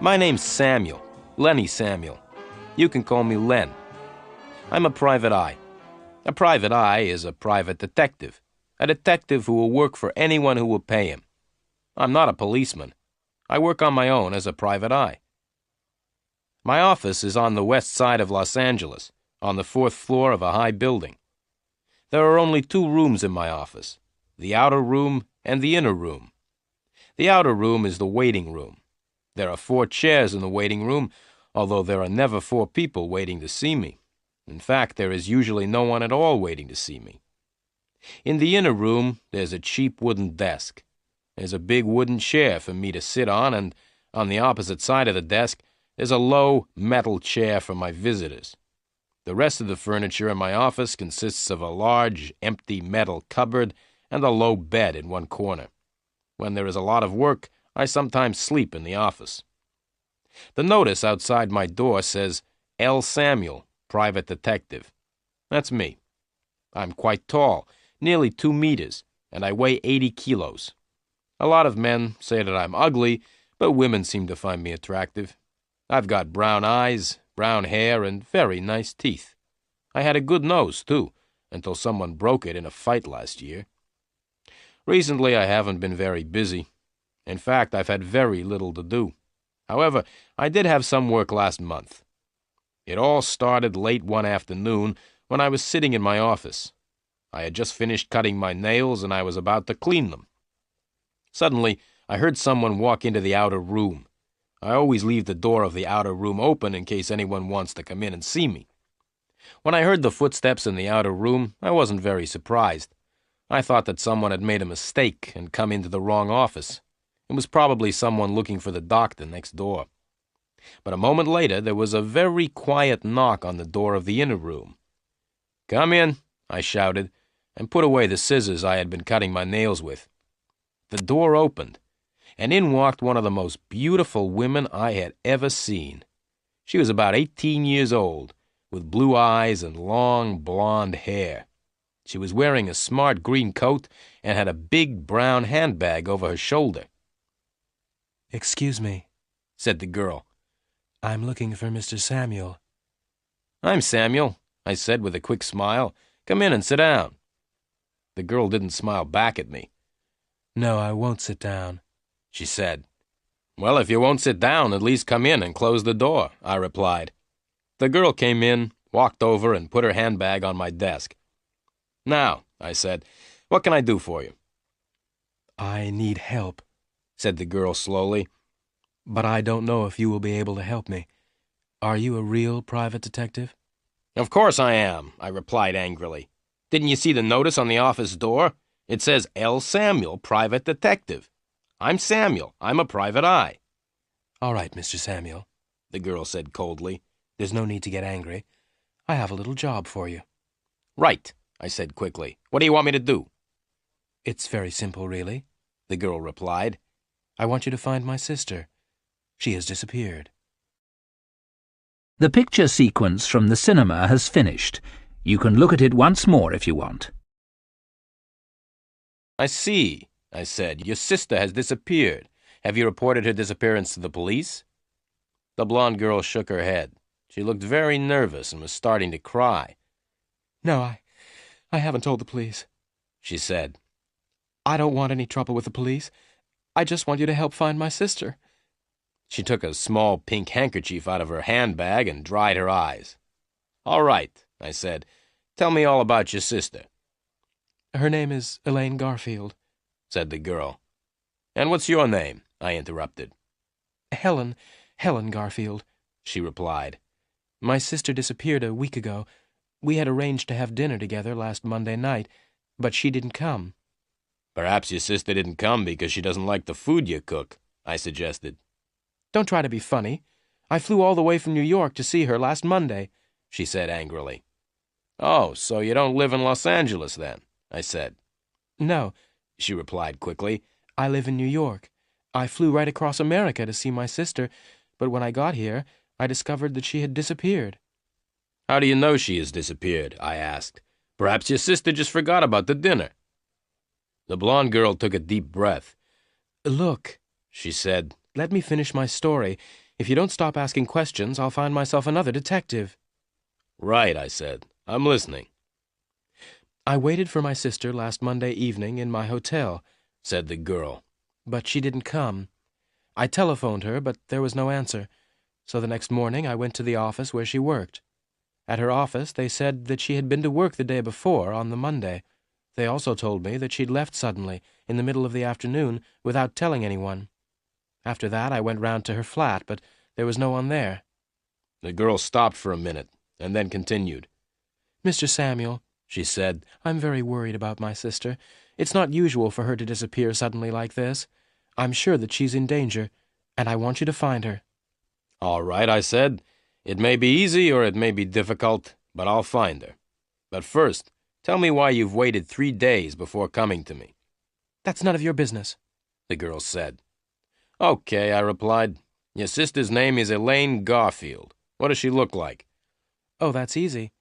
My name's Samuel, Lenny Samuel. You can call me Len. I'm a private eye. A private eye is a private detective. A detective who will work for anyone who will pay him. I'm not a policeman. I work on my own as a private eye. My office is on the west side of Los Angeles, on the 4th floor of a high building. There are only 2 rooms in my office, the outer room and the inner room. The outer room is the waiting room. There are 4 chairs in the waiting room, although there are never 4 people waiting to see me. In fact, there is usually no one at all waiting to see me. In the inner room, there's a cheap wooden desk. There's a big wooden chair for me to sit on, and on the opposite side of the desk, there's a low metal chair for my visitors. The rest of the furniture in my office consists of a large, empty metal cupboard and a low bed in one corner. When there is a lot of work, I sometimes sleep in the office. The notice outside my door says, L. Samuel, Private Detective. That's me. I'm quite tall, nearly 2 meters, and I weigh 80 kilos. A lot of men say that I'm ugly, but women seem to find me attractive. I've got brown eyes, brown hair, and very nice teeth. I had a good nose, too, until someone broke it in a fight last year. Recently, I haven't been very busy. In fact, I've had very little to do. However, I did have some work last month. It all started late one afternoon when I was sitting in my office. I had just finished cutting my nails and I was about to clean them. Suddenly, I heard someone walk into the outer room. I always leave the door of the outer room open in case anyone wants to come in and see me. When I heard the footsteps in the outer room, I wasn't very surprised. I thought that someone had made a mistake and come into the wrong office. It was probably someone looking for the doctor next door. But a moment later, there was a very quiet knock on the door of the inner room. "Come in," I shouted, and put away the scissors I had been cutting my nails with. The door opened, and in walked one of the most beautiful women I had ever seen. She was about 18 years old, with blue eyes and long blonde hair. She was wearing a smart green coat and had a big brown handbag over her shoulder. "Excuse me," said the girl. "I'm looking for Mr. Samuel." "I'm Samuel," I said with a quick smile. "Come in and sit down." The girl didn't smile back at me. "No, I won't sit down," she said. "Well, if you won't sit down, at least come in and close the door," I replied. The girl came in, walked over, and put her handbag on my desk. "Now," I said, "what can I do for you?" "I need help," said the girl slowly, "but I don't know if you will be able to help me. Are you a real private detective?" "Of course I am," I replied angrily. "Didn't you see the notice on the office door? It says L. Samuel, Private Detective. I'm Samuel. I'm a private eye." "All right, Mr. Samuel," the girl said coldly. "There's no need to get angry. I have a little job for you." "Right," I said quickly. "What do you want me to do?" "It's very simple, really," the girl replied. "I want you to find my sister. She has disappeared." The picture sequence from the cinema has finished. You can look at it once more if you want. "I see," I said. "Your sister has disappeared. Have you reported her disappearance to the police?" The blonde girl shook her head. She looked very nervous and was starting to cry. "No, I haven't told the police," she said. "I don't want any trouble with the police. I just want you to help find my sister." She took a small pink handkerchief out of her handbag and dried her eyes. "All right," I said. "Tell me all about your sister." "Her name is Elaine Garfield," said the girl. "And what's your name?" I interrupted. Helen Garfield," she replied. "My sister disappeared a week ago. We had arranged to have dinner together last Monday night, but she didn't come." "Perhaps your sister didn't come because she doesn't like the food you cook," I suggested. "Don't try to be funny. I flew all the way from New York to see her last Monday," she said angrily. "Oh, so you don't live in Los Angeles then?" I said. "No," she replied quickly. "I live in New York. I flew right across America to see my sister, but when I got here, I discovered that she had disappeared." "How do you know she has disappeared?" I asked. "Perhaps your sister just forgot about the dinner." The blonde girl took a deep breath. "Look," she said, "let me finish my story. If you don't stop asking questions, I'll find myself another detective. Right, I said. I'm listening. I waited for my sister last Monday evening in my hotel, said the girl. But she didn't come. I telephoned her, but there was no answer. So the next morning I went to the office where she worked. At her office, they said that she had been to work the day before, on the Monday. They also told me that she'd left suddenly, in the middle of the afternoon, without telling anyone. After that, I went round to her flat, but there was no one there. The girl stopped for a minute, and then continued. Mr. Samuel, she said, I'm very worried about my sister. It's not usual for her to disappear suddenly like this. I'm sure that she's in danger, and I want you to find her. All right, I said. It may be easy or it may be difficult, but I'll find her. But first, tell me why you've waited 3 days before coming to me. That's none of your business, the girl said. Okay, I replied. Your sister's name is Elaine Garfield. What does she look like? Oh, that's easy,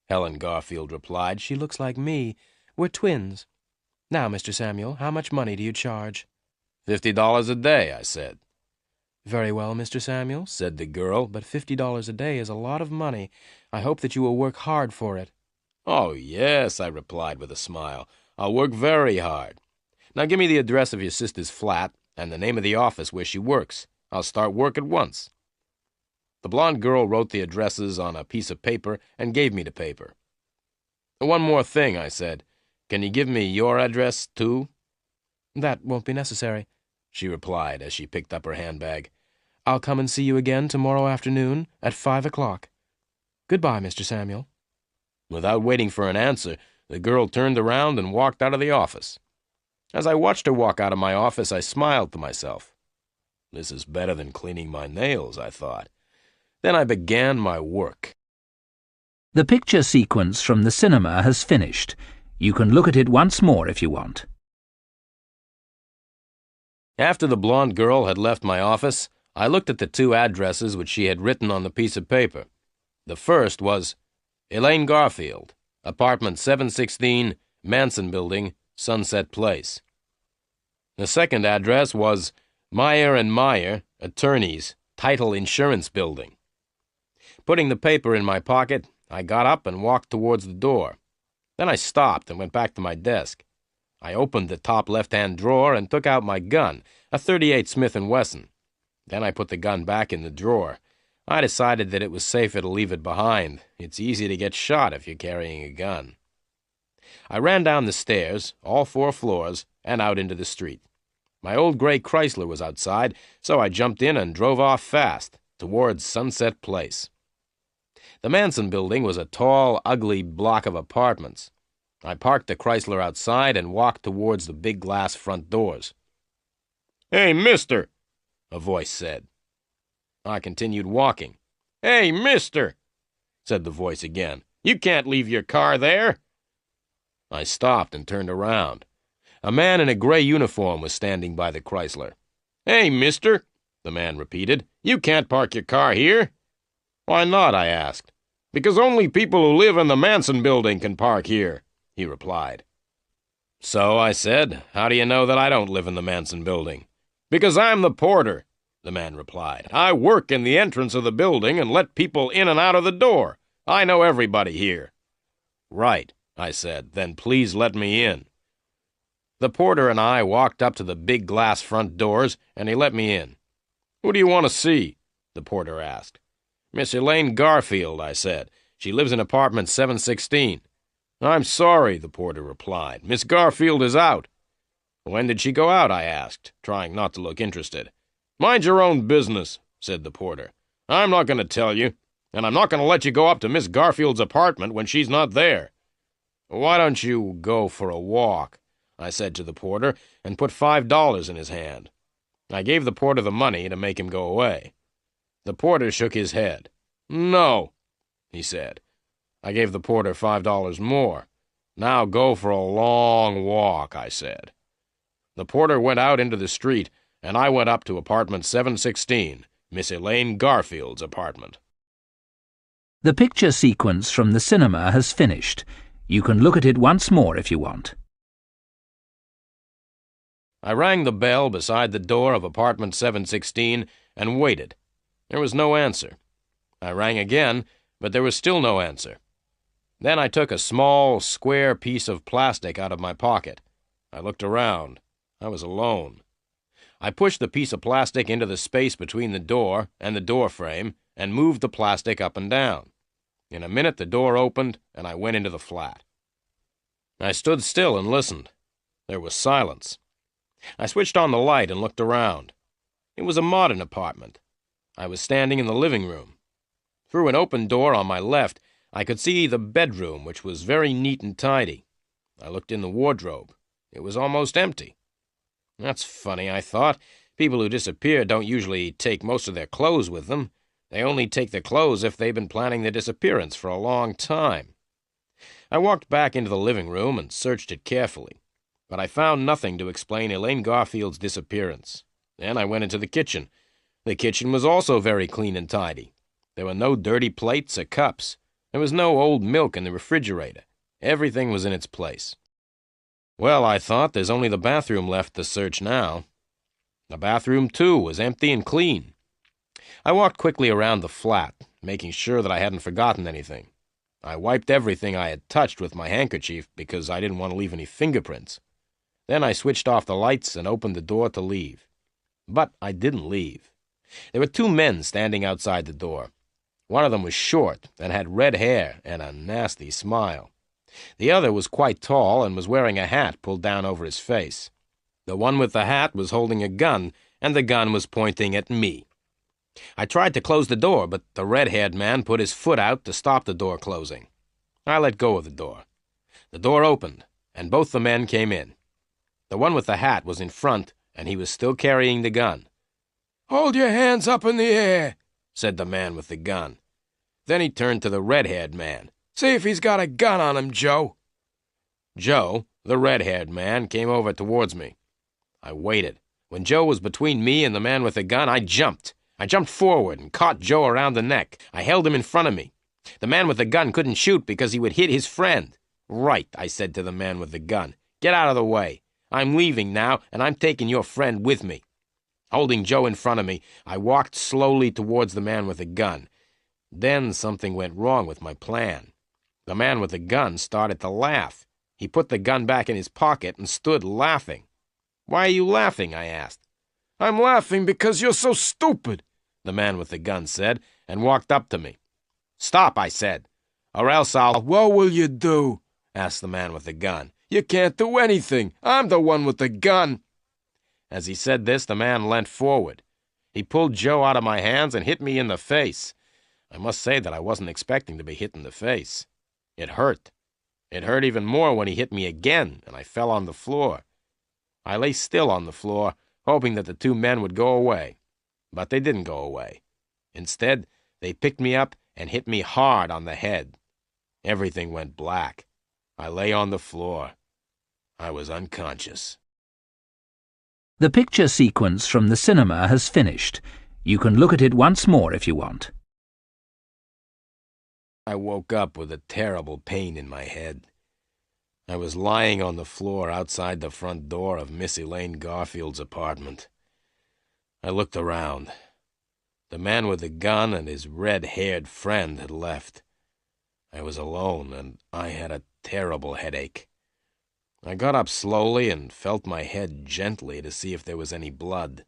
Helen Garfield replied. She looks like me. We're twins. Now, Mr. Samuel, how much money do you charge? $50 a day, I said. Very well, Mr. Samuel, said the girl, but $50 a day is a lot of money. I hope that you will work hard for it. Oh, yes, I replied with a smile. I'll work very hard. Now give me the address of your sister's flat and the name of the office where she works. I'll start work at once. The blonde girl wrote the addresses on a piece of paper and gave me the paper. One more thing, I said. Can you give me your address, too? That won't be necessary, she replied as she picked up her handbag. I'll come and see you again tomorrow afternoon at 5 o'clock. Goodbye, Mr. Samuel. Without waiting for an answer, the girl turned around and walked out of the office. As I watched her walk out of my office, I smiled to myself. This is better than cleaning my nails, I thought. Then I began my work. The picture sequence from the cinema has finished. You can look at it once more if you want. After the blonde girl had left my office, I looked at the 2 addresses which she had written on the piece of paper. The first was Elaine Garfield, apartment 716, Manson Building, Sunset Place. The second address was Meyer and Meyer, attorneys, Title Insurance Building. Putting the paper in my pocket, I got up and walked towards the door. Then I stopped and went back to my desk. I opened the top left-hand drawer and took out my gun, a .38 Smith & Wesson. Then I put the gun back in the drawer. I decided that it was safer to leave it behind. It's easy to get shot if you're carrying a gun. I ran down the stairs, all 4 floors, and out into the street. My old gray Chrysler was outside, so I jumped in and drove off fast, towards Sunset Place. The Manson Building was a tall, ugly block of apartments. I parked the Chrysler outside and walked towards the big glass front doors. "Hey, mister," a voice said. I continued walking. "Hey, mister," said the voice again. "You can't leave your car there." I stopped and turned around. A man in a gray uniform was standing by the Chrysler. "Hey, mister," the man repeated. "You can't park your car here." "Why not?" I asked. "Because only people who live in the Manson Building can park here," he replied. "So," I said, "how do you know that I don't live in the Manson Building?" "Because I'm the porter," the man replied. "I work in the entrance of the building and let people in and out of the door. I know everybody here." "Right," I said. "Then please let me in." The porter and I walked up to the big glass front doors, and he let me in. "Who do you want to see?" the porter asked. "Miss Elaine Garfield," I said. "She lives in apartment 716. "I'm sorry," the porter replied. "Miss Garfield is out." "When did she go out?" I asked, trying not to look interested. "Mind your own business," said the porter. "I'm not going to tell you, and I'm not going to let you go up to Miss Garfield's apartment when she's not there." "Why don't you go for a walk?" I said to the porter, and put $5 in his hand. I gave the porter the money to make him go away. The porter shook his head. "No," he said. I gave the porter $5 more. "Now go for a long walk," I said. The porter went out into the street, and I went up to apartment 716, Miss Elaine Garfield's apartment. The picture sequence from the cinema has finished. You can look at it once more if you want. I rang the bell beside the door of apartment 716 and waited. There was no answer. I rang again, but there was still no answer. Then I took a small, square piece of plastic out of my pocket. I looked around. I was alone. I pushed the piece of plastic into the space between the door and the door frame and moved the plastic up and down. In a minute, the door opened, and I went into the flat. I stood still and listened. There was silence. I switched on the light and looked around. It was a modern apartment. I was standing in the living room. Through an open door on my left, I could see the bedroom, which was very neat and tidy. I looked in the wardrobe. It was almost empty. That's funny, I thought. People who disappear don't usually take most of their clothes with them. They only take their clothes if they've been planning their disappearance for a long time. I walked back into the living room and searched it carefully, but I found nothing to explain Elaine Garfield's disappearance. Then I went into the kitchen. The kitchen was also very clean and tidy. There were no dirty plates or cups. There was no old milk in the refrigerator. Everything was in its place. Well, I thought, there's only the bathroom left to search now. The bathroom, too, was empty and clean. I walked quickly around the flat, making sure that I hadn't forgotten anything. I wiped everything I had touched with my handkerchief because I didn't want to leave any fingerprints. Then I switched off the lights and opened the door to leave. But I didn't leave. There were two men standing outside the door. One of them was short and had red hair and a nasty smile. The other was quite tall and was wearing a hat pulled down over his face. The one with the hat was holding a gun, and the gun was pointing at me. I tried to close the door, but the red-haired man put his foot out to stop the door closing. I let go of the door. The door opened, and both the men came in. The one with the hat was in front, and he was still carrying the gun. "Hold your hands up in the air," said the man with the gun. Then he turned to the red-haired man. "See if he's got a gun on him, Joe." Joe, the red-haired man, came over towards me. I waited. When Joe was between me and the man with the gun, I jumped. I jumped forward and caught Joe around the neck. I held him in front of me. The man with the gun couldn't shoot because he would hit his friend. "Right," I said to the man with the gun. "Get out of the way. I'm leaving now, and I'm taking your friend with me." Holding Joe in front of me, I walked slowly towards the man with the gun. Then something went wrong with my plan. The man with the gun started to laugh. He put the gun back in his pocket and stood laughing. "Why are you laughing?" I asked. "I'm laughing because you're so stupid," the man with the gun said, and walked up to me. "Stop," I said, "or else I'll—" "What will you do?" asked the man with the gun. "You can't do anything. I'm the one with the gun." As he said this, the man leant forward. He pulled Joe out of my hands and hit me in the face. I must say that I wasn't expecting to be hit in the face. It hurt. It hurt even more when he hit me again, and I fell on the floor. I lay still on the floor, hoping that the two men would go away. But they didn't go away. Instead, they picked me up and hit me hard on the head. Everything went black. I lay on the floor. I was unconscious. The picture sequence from the cinema has finished. You can look at it once more if you want. I woke up with a terrible pain in my head. I was lying on the floor outside the front door of Miss Elaine Garfield's apartment. I looked around. The man with the gun and his red-haired friend had left. I was alone, and I had a terrible headache. I got up slowly and felt my head gently to see if there was any blood.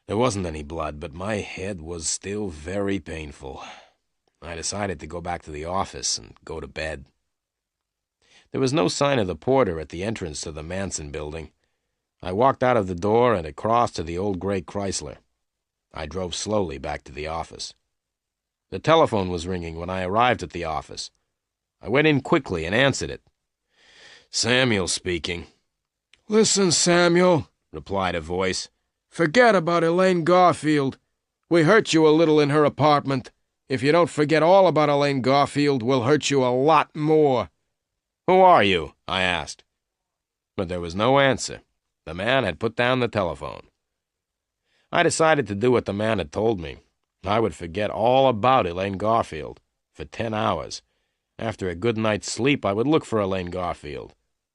There wasn't any blood, but my head was still very painful. I decided to go back to the office and go to bed. There was no sign of the porter at the entrance to the Manson building. I walked out of the door and across to the old gray Chrysler. I drove slowly back to the office. The telephone was ringing when I arrived at the office. I went in quickly and answered it. "Samuel speaking." "Listen, Samuel," replied a voice. "Forget about Elaine Garfield. We hurt you a little in her apartment. If you don't forget all about Elaine Garfield, we'll hurt you a lot more." "Who are you?" I asked. But there was no answer. The man had put down the telephone. I decided to do what the man had told me. I would forget all about Elaine Garfield for 10 hours. After a good night's sleep, I would look for Elaine Garfield.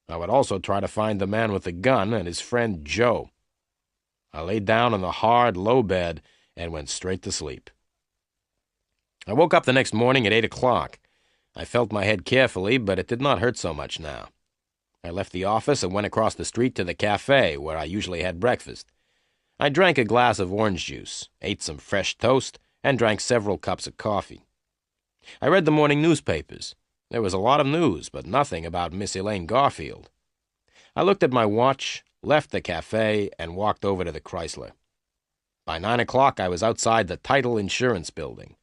I would also try to find the man with the gun and his friend Joe. I lay down on the hard, low bed and went straight to sleep. I woke up the next morning at 8 o'clock. I felt my head carefully, but it did not hurt so much now. I left the office and went across the street to the cafe where I usually had breakfast. I drank a glass of orange juice, ate some fresh toast, and drank several cups of coffee. I read the morning newspapers. There was a lot of news, but nothing about Miss Elaine Garfield. I looked at my watch, left the cafe, and walked over to the Chrysler. By 9 o'clock, I was outside the Title Insurance Building.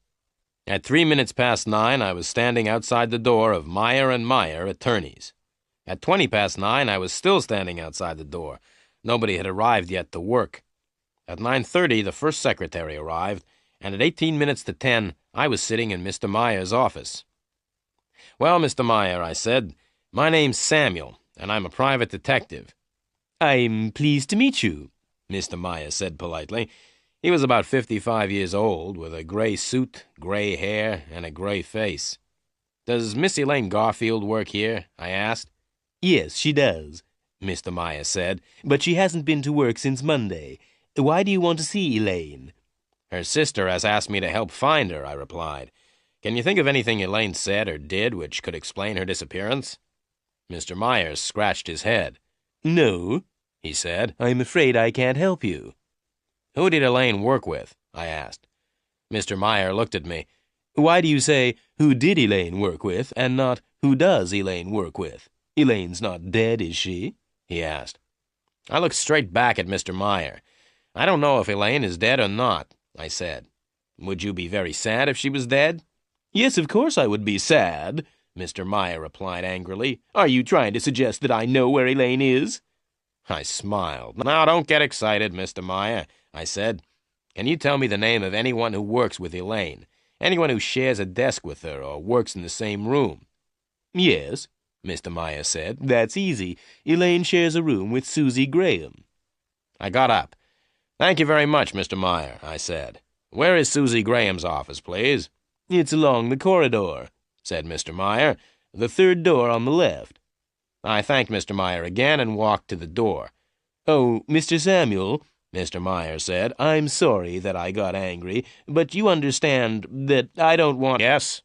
At 3 minutes past 9, I was standing outside the door of Meyer & Meyer, attorneys. At 20 past 9, I was still standing outside the door. Nobody had arrived yet to work. At 9:30, the first secretary arrived, and at 18 minutes to 10, I was sitting in Mr. Meyer's office. "Well, Mr. Meyer," I said, "my name's Samuel, and I'm a private detective." "I'm pleased to meet you," Mr. Meyer said politely. He was about 55 years old, with a gray suit, gray hair, and a gray face. "Does Miss Elaine Garfield work here?" I asked. "Yes, she does," Mr. Meyer said, "but she hasn't been to work since Monday. Why do you want to see Elaine?" "Her sister has asked me to help find her," I replied. "Can you think of anything Elaine said or did which could explain her disappearance?" Mr. Meyer scratched his head. "No," he said, "I'm afraid I can't help you." "Who did Elaine work with?" I asked. Mr. Meyer looked at me. "Why do you say, 'Who did Elaine work with?' and not, 'Who does Elaine work with?' Elaine's not dead, is she?" he asked. I looked straight back at Mr. Meyer. "I don't know if Elaine is dead or not," I said. "Would you be very sad if she was dead?" "Yes, of course I would be sad," Mr. Meyer replied angrily. "Are you trying to suggest that I know where Elaine is?" I smiled. "Now, don't get excited, Mr. Meyer," I said. "Can you tell me the name of anyone who works with Elaine? Anyone who shares a desk with her or works in the same room?" "Yes," Mr. Meyer said. "That's easy. Elaine shares a room with Susie Graham." I got up. "Thank you very much, Mr. Meyer," I said. "Where is Susie Graham's office, please?" "It's along the corridor," said Mr. Meyer. "The third door on the left." I thanked Mr. Meyer again and walked to the door. "Oh, Mr. Samuel," Mr. Meyer said, "I'm sorry that I got angry, but you understand that I don't want—" "Yes,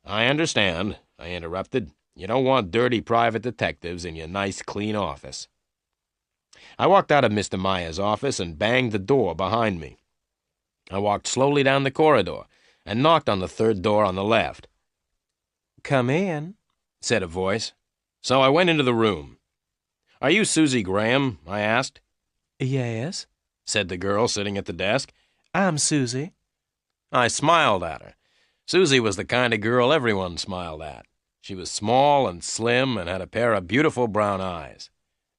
I understand," I interrupted. "You don't want dirty private detectives in your nice, clean office." I walked out of Mr. Meyer's office and banged the door behind me. I walked slowly down the corridor and knocked on the third door on the left. "Come in," said a voice. So I went into the room. "Are you Susie Graham?" I asked. "Yes," said the girl sitting at the desk. "I'm Susie." I smiled at her. Susie was the kind of girl everyone smiled at. She was small and slim and had a pair of beautiful brown eyes.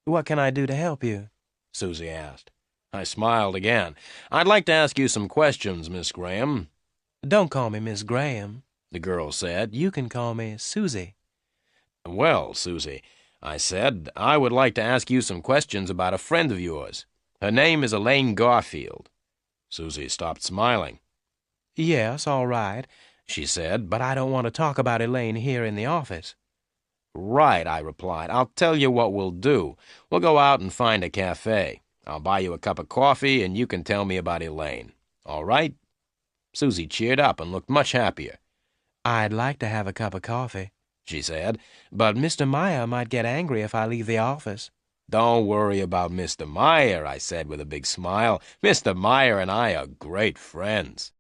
"What can I do to help you?" Susie asked. I smiled again. "I'd like to ask you some questions, Miss Graham." "Don't call me Miss Graham," the girl said. "You can call me Susie." "Well, Susie," I said, "I would like to ask you some questions about a friend of yours. Her name is Elaine Garfield." Susie stopped smiling. "Yes, all right," she said, "but I don't want to talk about Elaine here in the office." "Right," I replied. "I'll tell you what we'll do. We'll go out and find a cafe. I'll buy you a cup of coffee, and you can tell me about Elaine. All right?" Susie cheered up and looked much happier. "I'd like to have a cup of coffee," she said, "but Mr. Meyer might get angry if I leave the office." "Don't worry about Mr. Meyer," I said with a big smile. "Mr. Meyer and I are great friends."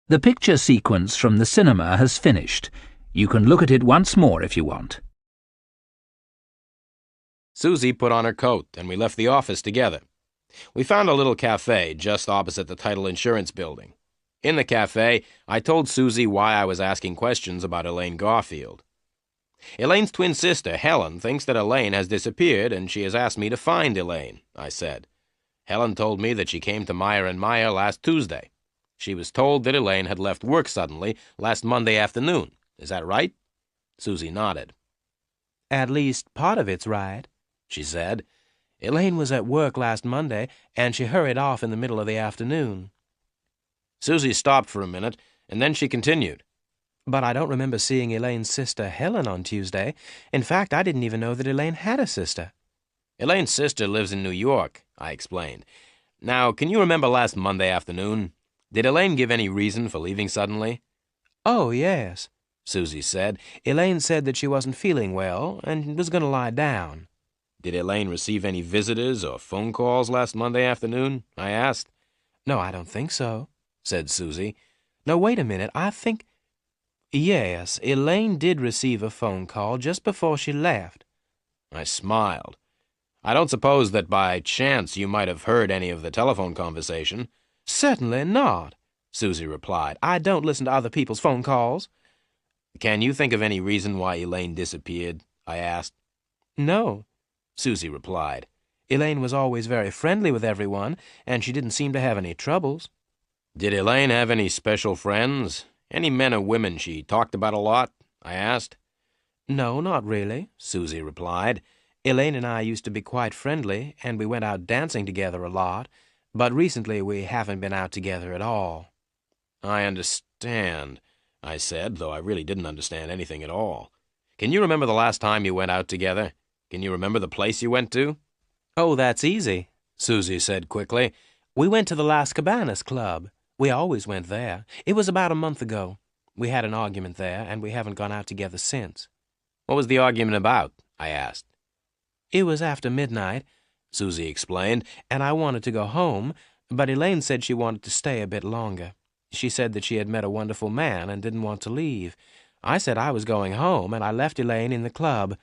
The picture sequence from the cinema has finished. You can look at it once more if you want. Susie put on her coat, and we left the office together. We found a little cafe just opposite the Title Insurance Building. In the cafe, I told Susie why I was asking questions about Elaine Garfield. "Elaine's twin sister, Helen, thinks that Elaine has disappeared, and she has asked me to find Elaine," I said. "Helen told me that she came to Meyer & Meyer last Tuesday. She was told that Elaine had left work suddenly last Monday afternoon. Is that right?" Susie nodded. "At least part of it's right," she said. "Elaine was at work last Monday, and she hurried off in the middle of the afternoon." Susie stopped for a minute, and then she continued. "But I don't remember seeing Elaine's sister Helen on Tuesday. In fact, I didn't even know that Elaine had a sister." "Elaine's sister lives in New York," I explained. Now, can you remember last Monday afternoon? Did Elaine give any reason for leaving suddenly? Oh, yes, Susie said. Elaine said that she wasn't feeling well and was going to lie down. Did Elaine receive any visitors or phone calls last Monday afternoon? I asked. No, I don't think so, said Susie. No, wait a minute. I think... Yes, Elaine did receive a phone call just before she left. I smiled. I don't suppose that by chance you might have heard any of the telephone conversation. Certainly not, Susie replied. I don't listen to other people's phone calls. Can you think of any reason why Elaine disappeared? I asked. No, Susie replied. Elaine was always very friendly with everyone, and she didn't seem to have any troubles. Did Elaine have any special friends? Any men or women she talked about a lot? I asked. No, not really, Susie replied. Elaine and I used to be quite friendly, and we went out dancing together a lot, but recently we haven't been out together at all. I understand, I said, though I really didn't understand anything at all. Can you remember the last time you went out together? Can you remember the place you went to? Oh, that's easy, Susie said quickly. We went to the Las Cabanas Club. We always went there. It was about a month ago. We had an argument there, and we haven't gone out together since. What was the argument about? I asked. It was after midnight, Susie explained, and I wanted to go home, but Elaine said she wanted to stay a bit longer. She said that she had met a wonderful man and didn't want to leave. I said I was going home, and I left Elaine in the club.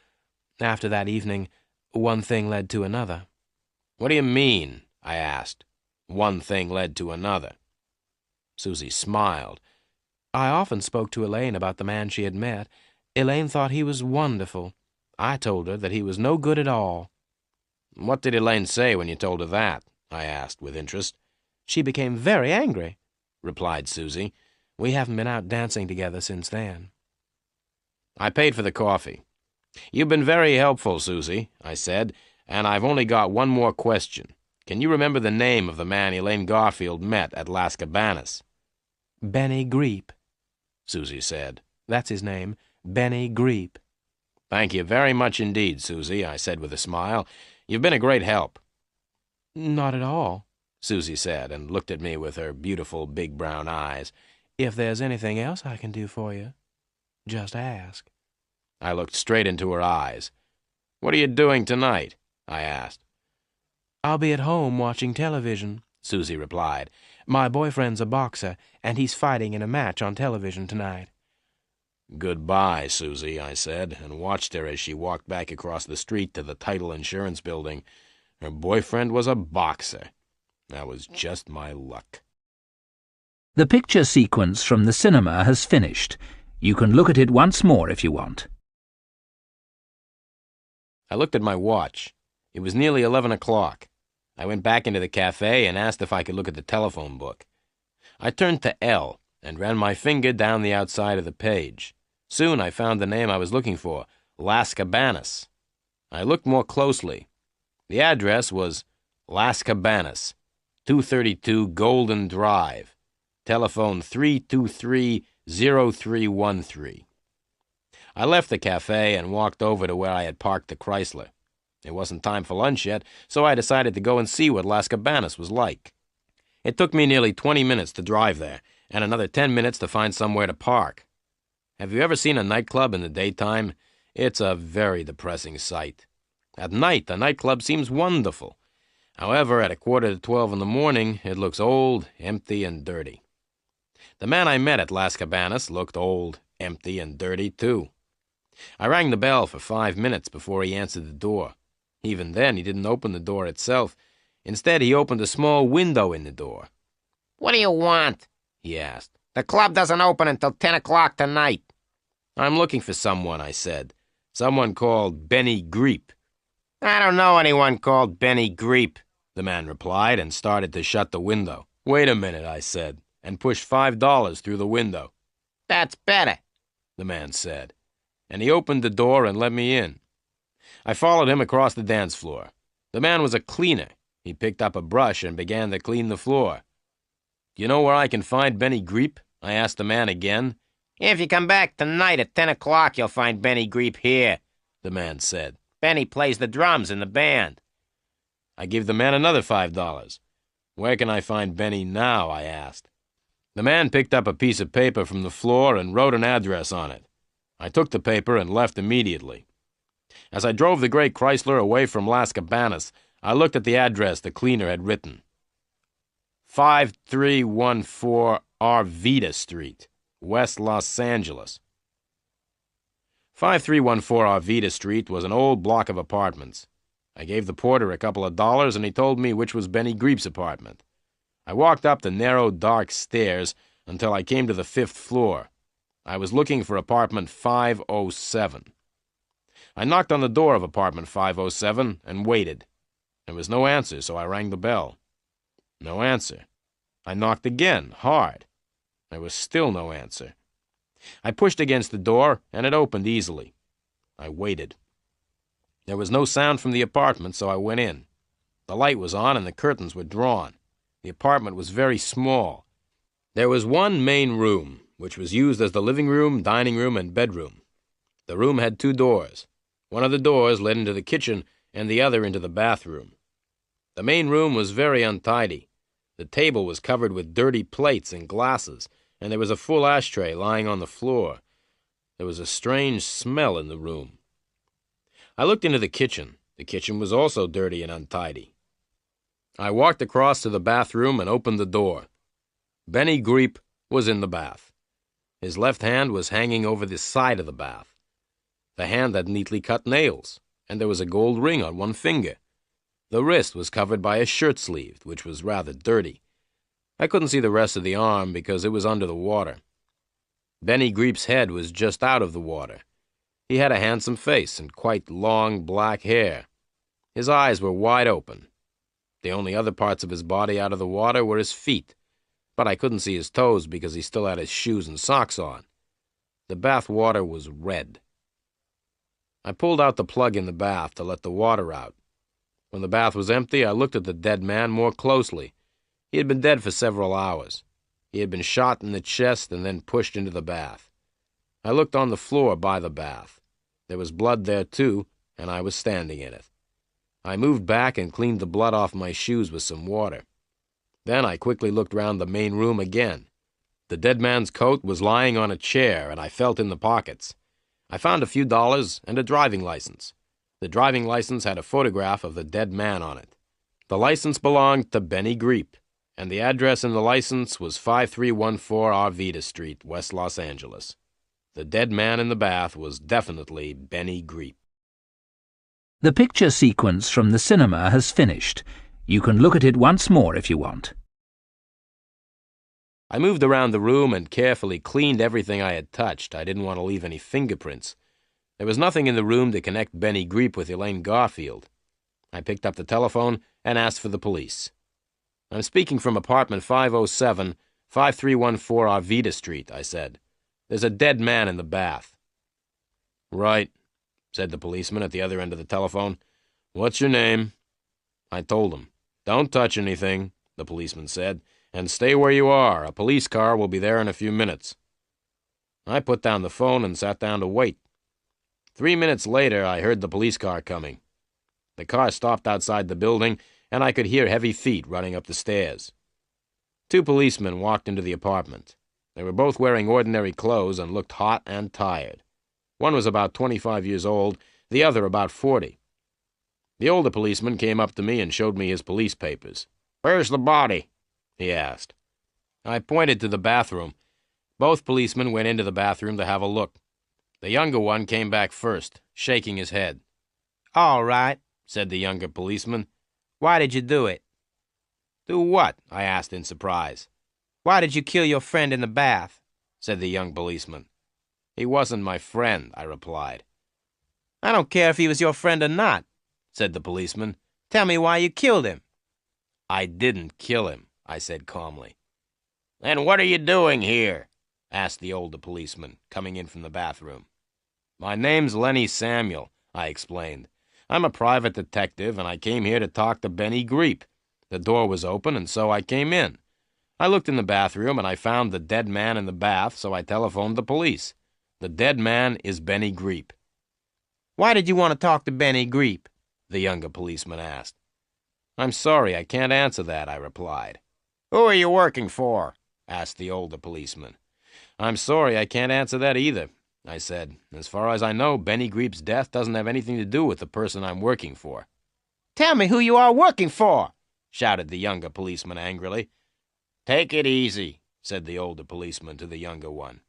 After that evening, one thing led to another. What do you mean? I asked. One thing led to another. Susie smiled. I often spoke to Elaine about the man she had met. Elaine thought he was wonderful. I told her that he was no good at all. What did Elaine say when you told her that? I asked with interest. She became very angry, replied Susie. We haven't been out dancing together since then. I paid for the coffee. You've been very helpful, Susie, I said, and I've only got one more question. Can you remember the name of the man Elaine Garfield met at Las Cabanas? Benny Greep, Susie said. That's his name, Benny Greep. Thank you very much indeed, Susie, I said with a smile. You've been a great help. Not at all, Susie said, and looked at me with her beautiful big brown eyes. If there's anything else I can do for you, just ask. I looked straight into her eyes. What are you doing tonight? I asked. I'll be at home watching television, Susie replied. My boyfriend's a boxer, and he's fighting in a match on television tonight. Goodbye, Susie, I said, and watched her as she walked back across the street to the title insurance building. Her boyfriend was a boxer. That was just my luck. The picture sequence from the cinema has finished. You can look at it once more if you want. I looked at my watch. It was nearly 11 o'clock. I went back into the cafe and asked if I could look at the telephone book. I turned to L and ran my finger down the outside of the page. Soon I found the name I was looking for, Las Cabanas. I looked more closely. The address was Las Cabanas, 232 Golden Drive, telephone 323-0313. I left the cafe and walked over to where I had parked the Chrysler. It wasn't time for lunch yet, so I decided to go and see what Las Cabanas was like. It took me nearly 20 minutes to drive there, and another 10 minutes to find somewhere to park. Have you ever seen a nightclub in the daytime? It's a very depressing sight. At night, the nightclub seems wonderful. However, at 11:45 in the morning, it looks old, empty, and dirty. The man I met at Las Cabanas looked old, empty, and dirty, too. I rang the bell for 5 minutes before he answered the door. Even then, he didn't open the door itself. Instead, he opened a small window in the door. "What do you want?" he asked. "The club doesn't open until 10 o'clock tonight." "I'm looking for someone," I said. "Someone called Benny Greep." "I don't know anyone called Benny Greep," the man replied and started to shut the window. "Wait a minute," I said, and pushed $5 through the window. "That's better," the man said, and he opened the door and let me in. I followed him across the dance floor. The man was a cleaner. He picked up a brush and began to clean the floor. "Do you know where I can find Benny Greep?" I asked the man again. "If you come back tonight at 10 o'clock, you'll find Benny Greep here," the man said. "Benny plays the drums in the band." I gave the man another $5. Where can I find Benny now? I asked. The man picked up a piece of paper from the floor and wrote an address on it. I took the paper and left immediately. As I drove the gray Chrysler away from Las Cabanas, I looked at the address the cleaner had written. 5314 Arvita Street, West Los Angeles. 5314 Arvita Street was an old block of apartments. I gave the porter a couple of dollars and he told me which was Benny Greep's apartment. I walked up the narrow, dark stairs until I came to the 5th floor. I was looking for apartment 507. I knocked on the door of apartment 507 and waited. There was no answer, so I rang the bell. No answer. I knocked again, hard. There was still no answer. I pushed against the door, and it opened easily. I waited. There was no sound from the apartment, so I went in. The light was on and the curtains were drawn. The apartment was very small. There was one main room, which was used as the living room, dining room, and bedroom. The room had 2 doors. One of the doors led into the kitchen, and the other into the bathroom. The main room was very untidy. The table was covered with dirty plates and glasses, and there was a full ashtray lying on the floor. There was a strange smell in the room. I looked into the kitchen. The kitchen was also dirty and untidy. I walked across to the bathroom and opened the door. Benny Greep was in the bath. His left hand was hanging over the side of the bath. The hand had neatly cut nails, and there was a gold ring on one finger. The wrist was covered by a shirt sleeve, which was rather dirty. I couldn't see the rest of the arm because it was under the water. Benny Greep's head was just out of the water. He had a handsome face and quite long black hair. His eyes were wide open. The only other parts of his body out of the water were his feet, but I couldn't see his toes because he still had his shoes and socks on. The bath water was red. I pulled out the plug in the bath to let the water out. When the bath was empty, I looked at the dead man more closely. He had been dead for several hours. He had been shot in the chest and then pushed into the bath. I looked on the floor by the bath. There was blood there, too, and I was standing in it. I moved back and cleaned the blood off my shoes with some water. Then I quickly looked round the main room again. The dead man's coat was lying on a chair, and I felt in the pockets. I found a few dollars and a driving license. The driving license had a photograph of the dead man on it. The license belonged to Benny Greep, and the address in the license was 5314 Arvita Street, West Los Angeles. The dead man in the bath was definitely Benny Greep. The picture sequence from the cinema has finished. You can look at it once more if you want. I moved around the room and carefully cleaned everything I had touched. I didn't want to leave any fingerprints. There was nothing in the room to connect Benny Greep with Elaine Garfield. I picked up the telephone and asked for the police. I'm speaking from apartment 507, 5314 Arvita Street, I said. There's a dead man in the bath. Right, said the policeman at the other end of the telephone. What's your name? I told him. Don't touch anything, the policeman said, and stay where you are. A police car will be there in a few minutes. I put down the phone and sat down to wait. 3 minutes later, I heard the police car coming. The car stopped outside the building, and I could hear heavy feet running up the stairs. 2 policemen walked into the apartment. They were both wearing ordinary clothes and looked hot and tired. One was about 25 years old, the other about 40. The older policeman came up to me and showed me his police papers. "Where's the body?" he asked. I pointed to the bathroom. Both policemen went into the bathroom to have a look. The younger one came back first, shaking his head. All right, said the younger policeman. Why did you do it? Do what? I asked in surprise. Why did you kill your friend in the bath? Said the young policeman. He wasn't my friend, I replied. I don't care if he was your friend or not, said the policeman. Tell me why you killed him. I didn't kill him, I said calmly. Then what are you doing here? Asked the older policeman, coming in from the bathroom. My name's Lenny Samuel, I explained. I'm a private detective, and I came here to talk to Benny Greep. The door was open, and so I came in. I looked in the bathroom, and I found the dead man in the bath, so I telephoned the police. The dead man is Benny Greep. Why did you want to talk to Benny Greep? The younger policeman asked. I'm sorry, I can't answer that, I replied. Who are you working for? Asked the older policeman. I'm sorry, I can't answer that either, I said. As far as I know, Benny Greep's death doesn't have anything to do with the person I'm working for. Tell me who you are working for, shouted the younger policeman angrily. Take it easy, said the older policeman to the younger one.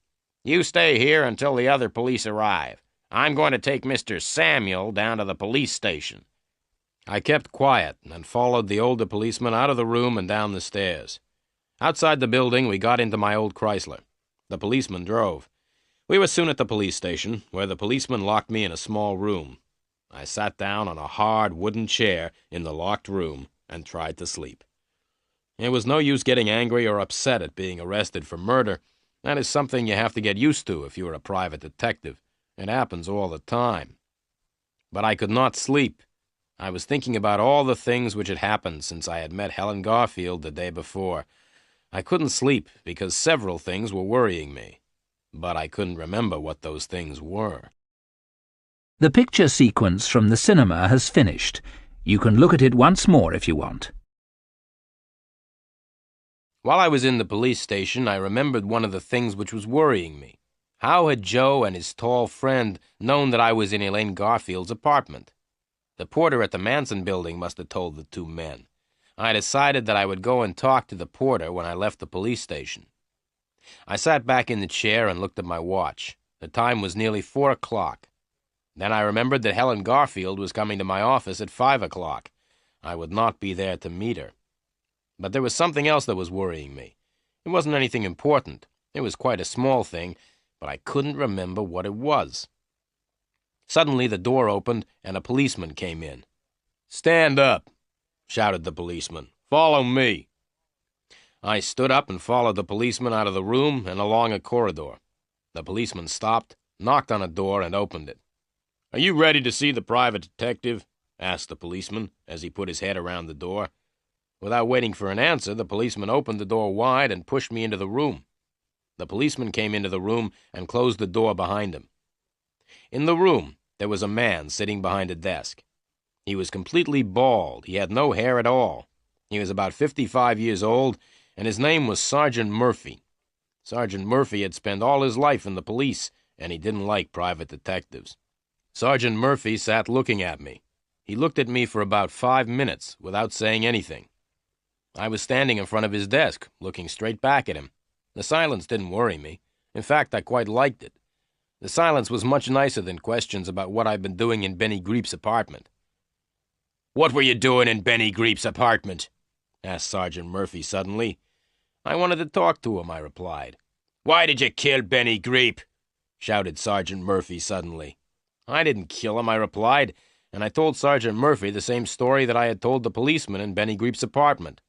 You stay here until the other police arrive. I'm going to take Mr. Samuel down to the police station. I kept quiet and followed the older policeman out of the room and down the stairs. Outside the building, we got into my old Chrysler. The policeman drove. We were soon at the police station, where the policeman locked me in a small room. I sat down on a hard wooden chair in the locked room and tried to sleep. It was no use getting angry or upset at being arrested for murder. That is something you have to get used to if you are a private detective. It happens all the time. But I could not sleep. I was thinking about all the things which had happened since I had met Helen Garfield the day before. I couldn't sleep because several things were worrying me. But I couldn't remember what those things were. The picture sequence from the cinema has finished. You can look at it once more if you want. While I was in the police station, I remembered one of the things which was worrying me. How had Joe and his tall friend known that I was in Elaine Garfield's apartment? The porter at the Manson building must have told the two men. I decided that I would go and talk to the porter when I left the police station. I sat back in the chair and looked at my watch. The time was nearly 4 o'clock. Then I remembered that Helen Garfield was coming to my office at 5 o'clock. I would not be there to meet her. But there was something else that was worrying me. It wasn't anything important. It was quite a small thing, but I couldn't remember what it was. Suddenly the door opened and a policeman came in. "Stand up," shouted the policeman. "Follow me." I stood up and followed the policeman out of the room and along a corridor. The policeman stopped, knocked on a door, and opened it. "Are you ready to see the private detective?" asked the policeman as he put his head around the door. Without waiting for an answer, the policeman opened the door wide and pushed me into the room. The policeman came into the room and closed the door behind him. In the room, there was a man sitting behind a desk. He was completely bald. He had no hair at all. He was about 55 years old, and his name was Sergeant Murphy. Sergeant Murphy had spent all his life in the police, and he didn't like private detectives. Sergeant Murphy sat looking at me. He looked at me for about 5 minutes without saying anything. I was standing in front of his desk, looking straight back at him. The silence didn't worry me. In fact, I quite liked it. The silence was much nicer than questions about what I'd been doing in Benny Greep's apartment. "What were you doing in Benny Greep's apartment?" asked Sergeant Murphy suddenly. "I wanted to talk to him," I replied. "Why did you kill Benny Greep?" shouted Sergeant Murphy suddenly. "I didn't kill him," I replied, and I told Sergeant Murphy the same story that I had told the policeman in Benny Greep's apartment.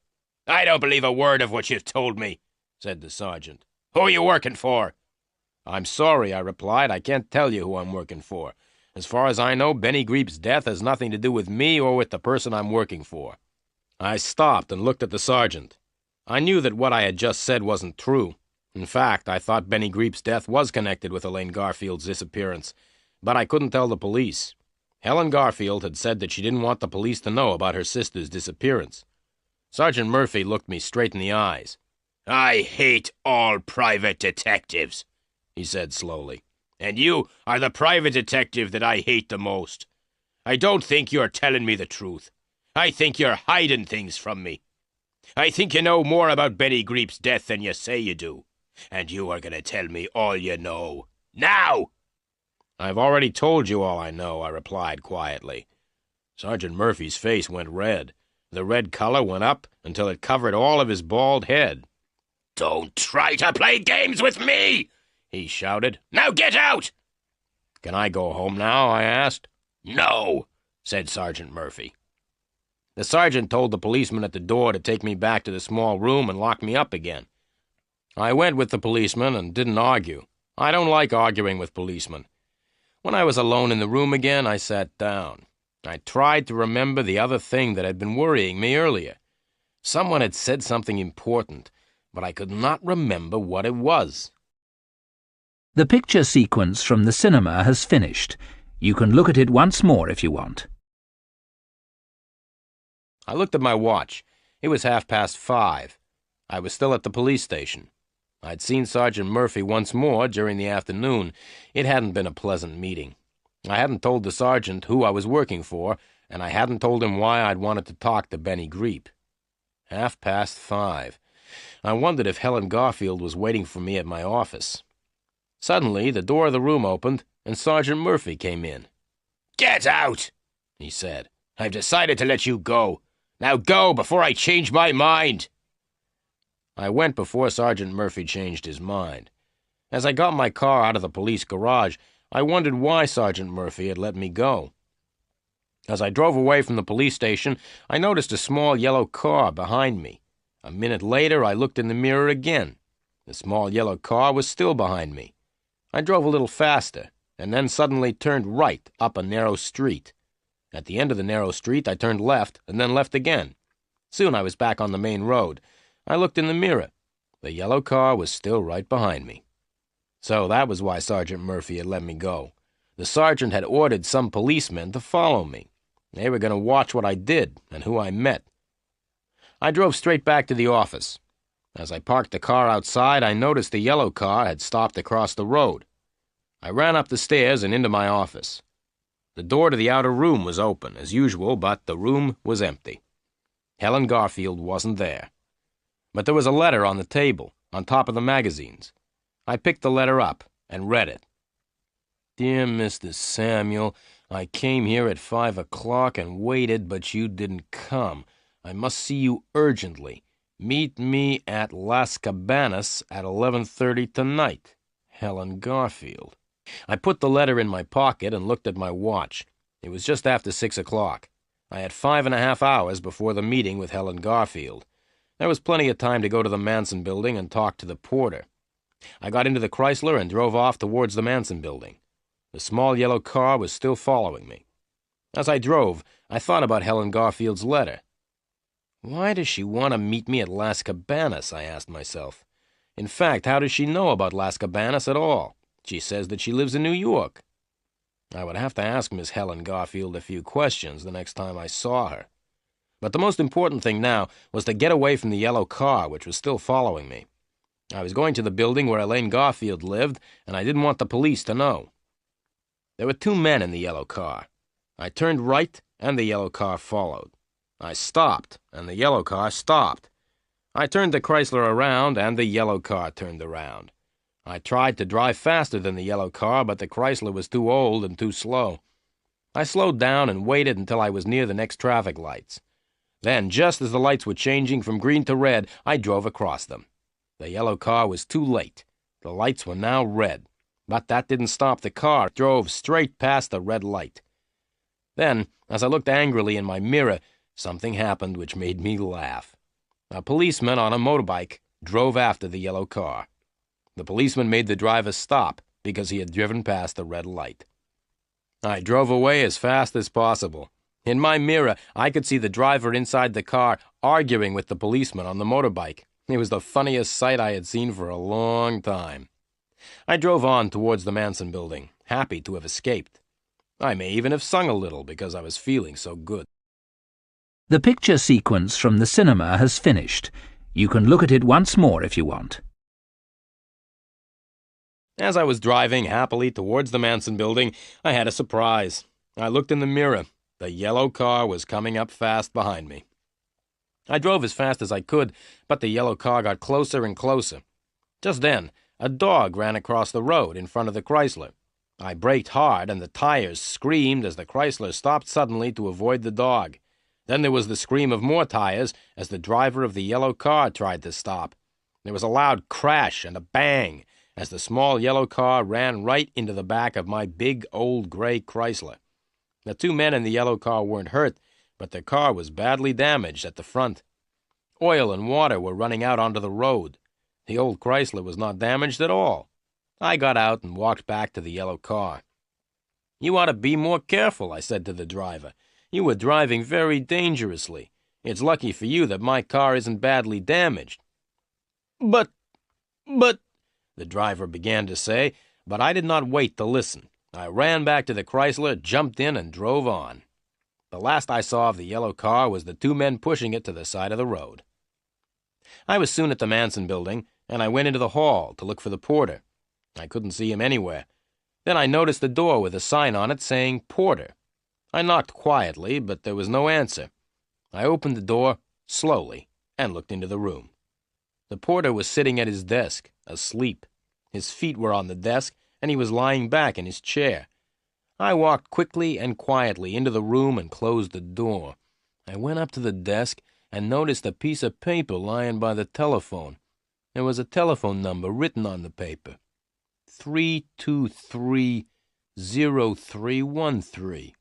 "I don't believe a word of what you've told me," said the sergeant. "Who are you working for?" "I'm sorry," I replied. "I can't tell you who I'm working for. As far as I know, Benny Greep's death has nothing to do with me or with the person I'm working for." I stopped and looked at the sergeant. I knew that what I had just said wasn't true. In fact, I thought Benny Greep's death was connected with Elaine Garfield's disappearance, but I couldn't tell the police. Helen Garfield had said that she didn't want the police to know about her sister's disappearance. Sergeant Murphy looked me straight in the eyes. "I hate all private detectives," he said slowly. "And you are the private detective that I hate the most. I don't think you're telling me the truth. I think you're hiding things from me. I think you know more about Benny Greep's death than you say you do. And you are going to tell me all you know. Now!" "I've already told you all I know," I replied quietly. Sergeant Murphy's face went red. The red color went up until it covered all of his bald head. "Don't try to play games with me!" he shouted. "Now get out!" "Can I go home now?" I asked. "No," said Sergeant Murphy. The sergeant told the policeman at the door to take me back to the small room and lock me up again. I went with the policeman and didn't argue. I don't like arguing with policemen. When I was alone in the room again, I sat down. I tried to remember the other thing that had been worrying me earlier. Someone had said something important, but I could not remember what it was. The picture sequence from the cinema has finished. You can look at it once more if you want. I looked at my watch. It was 5:30. I was still at the police station. I'd seen Sergeant Murphy once more during the afternoon. It hadn't been a pleasant meeting. I hadn't told the sergeant who I was working for, and I hadn't told him why I'd wanted to talk to Benny Greep. 5:30. I wondered if Helen Garfield was waiting for me at my office. Suddenly, the door of the room opened, and Sergeant Murphy came in. "Get out," he said. "I've decided to let you go. Now go before I change my mind." I went before Sergeant Murphy changed his mind. As I got my car out of the police garage, I wondered why Sergeant Murphy had let me go. As I drove away from the police station, I noticed a small yellow car behind me. A minute later, I looked in the mirror again. The small yellow car was still behind me. I drove a little faster, and then suddenly turned right up a narrow street. At the end of the narrow street, I turned left, and then left again. Soon I was back on the main road. I looked in the mirror. The yellow car was still right behind me. So that was why Sergeant Murphy had let me go. The sergeant had ordered some policemen to follow me. They were going to watch what I did and who I met. I drove straight back to the office. As I parked the car outside, I noticed the yellow car had stopped across the road. I ran up the stairs and into my office. The door to the outer room was open, as usual, but the room was empty. Helen Garfield wasn't there. But there was a letter on the table, on top of the magazines. I picked the letter up and read it. "Dear Mr. Samuel, I came here at 5 o'clock and waited, but you didn't come. I must see you urgently. Meet me at Las Cabanas at 11:30 tonight. Helen Garfield." I put the letter in my pocket and looked at my watch. It was just after 6 o'clock. I had 5.5 hours before the meeting with Helen Garfield. There was plenty of time to go to the Manson building and talk to the porter. I got into the Chrysler and drove off towards the Manson building. The small yellow car was still following me. As I drove, I thought about Helen Garfield's letter. Why does she want to meet me at Las Cabanas, I asked myself. In fact, how does she know about Las Cabanas at all? She says that she lives in New York. I would have to ask Miss Helen Garfield a few questions the next time I saw her. But the most important thing now was to get away from the yellow car, which was still following me. I was going to the building where Elaine Garfield lived, and I didn't want the police to know. There were 2 men in the yellow car. I turned right, and the yellow car followed. I stopped, and the yellow car stopped. I turned the Chrysler around, and the yellow car turned around. I tried to drive faster than the yellow car, but the Chrysler was too old and too slow. I slowed down and waited until I was near the next traffic lights. Then, just as the lights were changing from green to red, I drove across them. The yellow car was too late. The lights were now red. But that didn't stop the car. It drove straight past the red light. Then, as I looked angrily in my mirror, something happened which made me laugh. A policeman on a motorbike drove after the yellow car. The policeman made the driver stop because he had driven past the red light. I drove away as fast as possible. In my mirror, I could see the driver inside the car arguing with the policeman on the motorbike. It was the funniest sight I had seen for a long time. I drove on towards the Manson building, happy to have escaped. I may even have sung a little because I was feeling so good. The picture sequence from the cinema has finished. You can look at it once more if you want. As I was driving happily towards the Manson building, I had a surprise. I looked in the mirror. The yellow car was coming up fast behind me. I drove as fast as I could, but the yellow car got closer and closer. Just then, a dog ran across the road in front of the Chrysler. I braked hard, and the tires screamed as the Chrysler stopped suddenly to avoid the dog. Then there was the scream of more tires as the driver of the yellow car tried to stop. There was a loud crash and a bang as the small yellow car ran right into the back of my big old gray Chrysler. The 2 men in the yellow car weren't hurt, but their car was badly damaged at the front. Oil and water were running out onto the road. The old Chrysler was not damaged at all. I got out and walked back to the yellow car. "You ought to be more careful," I said to the driver. "You were driving very dangerously. It's lucky for you that my car isn't badly damaged." But, the driver began to say, but I did not wait to listen. I ran back to the Chrysler, jumped in, and drove on. The last I saw of the yellow car was the two men pushing it to the side of the road. I was soon at the Manson building, and I went into the hall to look for the porter. I couldn't see him anywhere. Then I noticed the door with a sign on it saying porter. I knocked quietly, but there was no answer. I opened the door slowly and looked into the room. The porter was sitting at his desk, asleep. His feet were on the desk, and he was lying back in his chair. I walked quickly and quietly into the room and closed the door. I went up to the desk and noticed a piece of paper lying by the telephone. There was a telephone number written on the paper. 323-0313.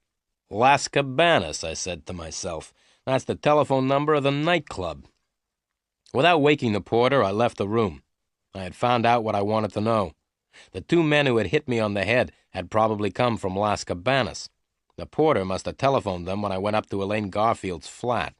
Las Cabanas, I said to myself. That's the telephone number of the nightclub. Without waking the porter, I left the room. I had found out what I wanted to know. The two men who had hit me on the head had probably come from Las Cabanas. The porter must have telephoned them when I went up to Elaine Garfield's flat.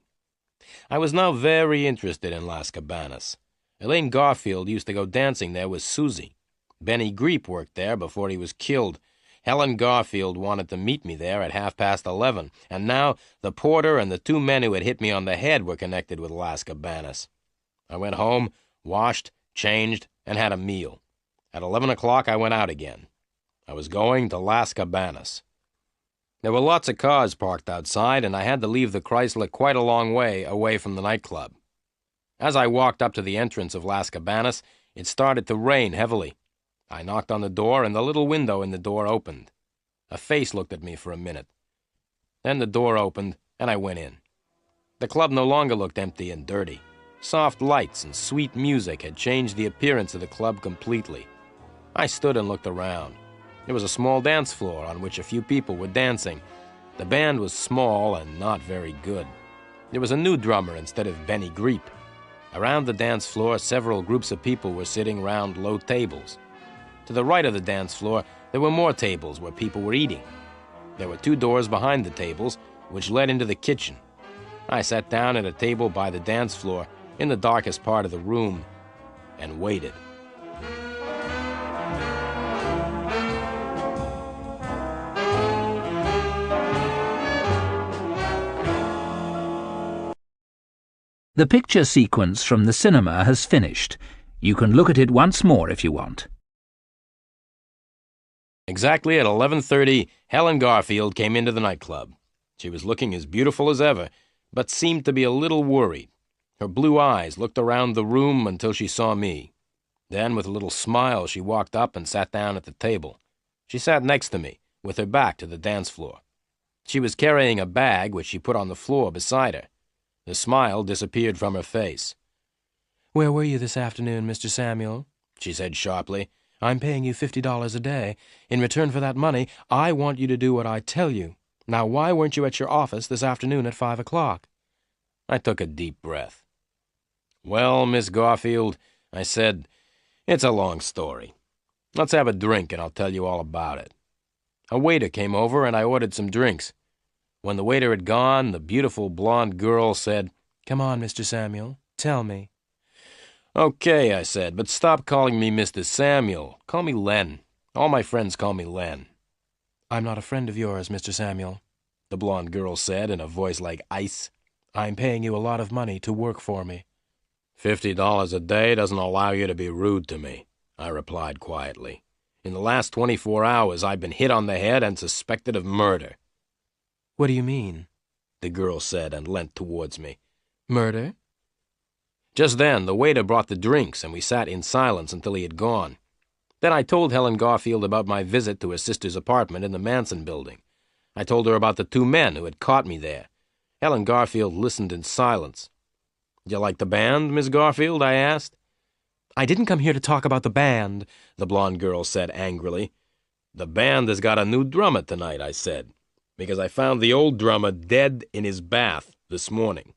I was now very interested in Las Cabanas. Elaine Garfield used to go dancing there with Susie. Benny Greep worked there before he was killed. Helen Garfield wanted to meet me there at 11:30, and now the porter and the two men who had hit me on the head were connected with Las Cabanas. I went home, washed, changed, and had a meal. At 11 o'clock, I went out again. I was going to Las Cabanas. There were lots of cars parked outside, and I had to leave the Chrysler quite a long way away from the nightclub. As I walked up to the entrance of Las Cabanas, it started to rain heavily. I knocked on the door, and the little window in the door opened. A face looked at me for a minute. Then the door opened, and I went in. The club no longer looked empty and dirty. Soft lights and sweet music had changed the appearance of the club completely. I stood and looked around. There was a small dance floor on which a few people were dancing. The band was small and not very good. There was a new drummer instead of Benny Greep. Around the dance floor, several groups of people were sitting round low tables. To the right of the dance floor, there were more tables where people were eating. There were two doors behind the tables, which led into the kitchen. I sat down at a table by the dance floor, in the darkest part of the room, and waited. The picture sequence from the cinema has finished. You can look at it once more if you want. Exactly at 11:30, Helen Garfield came into the nightclub. She was looking as beautiful as ever, but seemed to be a little worried. Her blue eyes looked around the room until she saw me. Then, with a little smile, she walked up and sat down at the table. She sat next to me, with her back to the dance floor. She was carrying a bag, which she put on the floor beside her. The smile disappeared from her face. "Where were you this afternoon, Mr. Samuel?" she said sharply. "I'm paying you $50 a day. In return for that money, I want you to do what I tell you. Now, why weren't you at your office this afternoon at 5 o'clock? I took a deep breath. "Well, Miss Garfield," I said, "it's a long story. Let's have a drink and I'll tell you all about it." A waiter came over and I ordered some drinks. When the waiter had gone, the beautiful blonde girl said, "Come on, Mr. Samuel, tell me." "Okay," I said, "but stop calling me Mr. Samuel. Call me Len. All my friends call me Len." "I'm not a friend of yours, Mr. Samuel," the blonde girl said in a voice like ice. "I'm paying you a lot of money to work for me." $50 a day doesn't allow you to be rude to me," I replied quietly. "In the last 24 hours, I've been hit on the head and suspected of murder." "What do you mean?" the girl said and leant towards me. "Murder?" Just then, the waiter brought the drinks, and we sat in silence until he had gone. Then I told Helen Garfield about my visit to her sister's apartment in the Manson building. I told her about the two men who had caught me there. Helen Garfield listened in silence. "You like the band, Miss Garfield?" I asked. "I didn't come here to talk about the band," the blonde girl said angrily. "The band has got a new drummer tonight," I said, "because I found the old drummer dead in his bath this morning."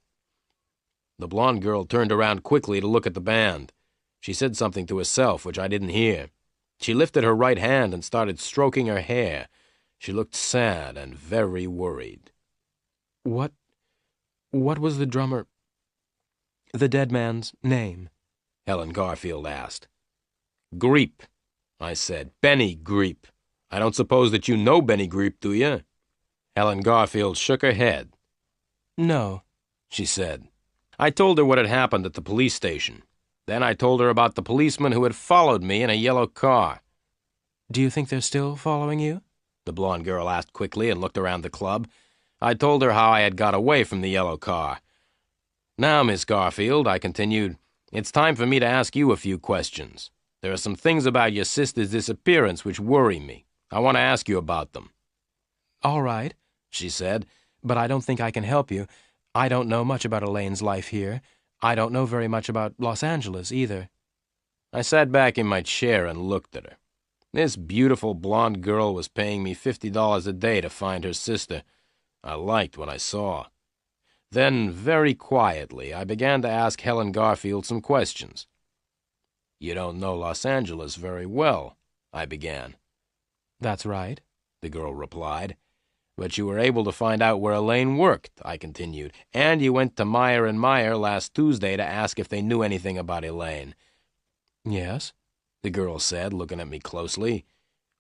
The blonde girl turned around quickly to look at the band. She said something to herself, which I didn't hear. She lifted her right hand and started stroking her hair. She looked sad and very worried. What was the dead man's name?" Helen Garfield asked. "Greep," I said. "Benny Greep. I don't suppose that you know Benny Greep, do you?" Helen Garfield shook her head. No, she said. I told her what had happened at the police station. Then I told her about the policeman who had followed me in a yellow car. Do you think they're still following you? The blonde girl asked quickly and looked around the club. I told her how I had got away from the yellow car. Now, Miss Garfield, I continued, it's time for me to ask you a few questions. There are some things about your sister's disappearance which worry me. I want to ask you about them. All right, she said, but I don't think I can help you. I don't know much about Elaine's life here. I don't know very much about Los Angeles, either. I sat back in my chair and looked at her. This beautiful blonde girl was paying me $50 a day to find her sister. I liked what I saw. Then, very quietly, I began to ask Helen Garfield some questions. You don't know Los Angeles very well, I began. That's right, the girl replied. But you were able to find out where Elaine worked, I continued, and you went to Meyer & Meyer last Tuesday to ask if they knew anything about Elaine. Yes, the girl said, looking at me closely.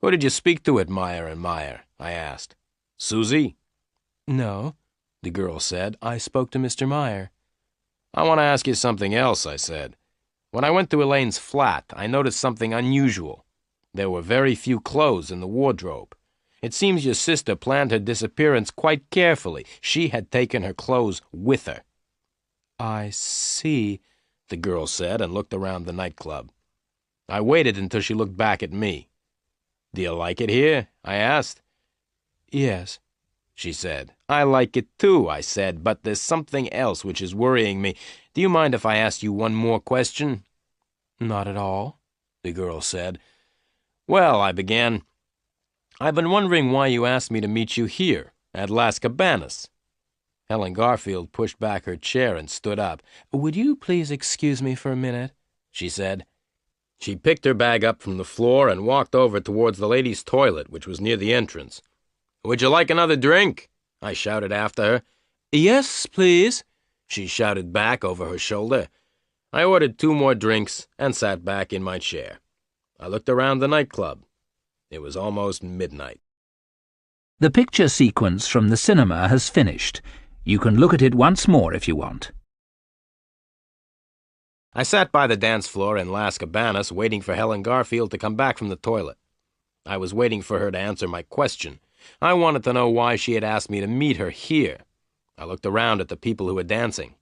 Who did you speak to at Meyer & Meyer? I asked. Susie? No, the girl said. I spoke to Mr. Meyer. I want to ask you something else, I said. When I went to Elaine's flat, I noticed something unusual. There were very few clothes in the wardrobe. It seems your sister planned her disappearance quite carefully. She had taken her clothes with her. I see, the girl said, and looked around the nightclub. I waited until she looked back at me. Do you like it here? I asked. Yes, she said. I like it too, I said, but there's something else which is worrying me. Do you mind if I ask you one more question? Not at all, the girl said. Well, I began, I've been wondering why you asked me to meet you here, at Las Cabanas. Helen Garfield pushed back her chair and stood up. Would you please excuse me for a minute? She said. She picked her bag up from the floor and walked over towards the ladies' toilet, which was near the entrance. Would you like another drink? I shouted after her. Yes, please, she shouted back over her shoulder. I ordered 2 more drinks and sat back in my chair. I looked around the nightclub. It was almost midnight. The picture sequence from the cinema has finished. You can look at it once more if you want. I sat by the dance floor in Las Cabanas waiting for Helen Garfield to come back from the toilet. I was waiting for her to answer my question. I wanted to know why she had asked me to meet her here. I looked around at the people who were dancing.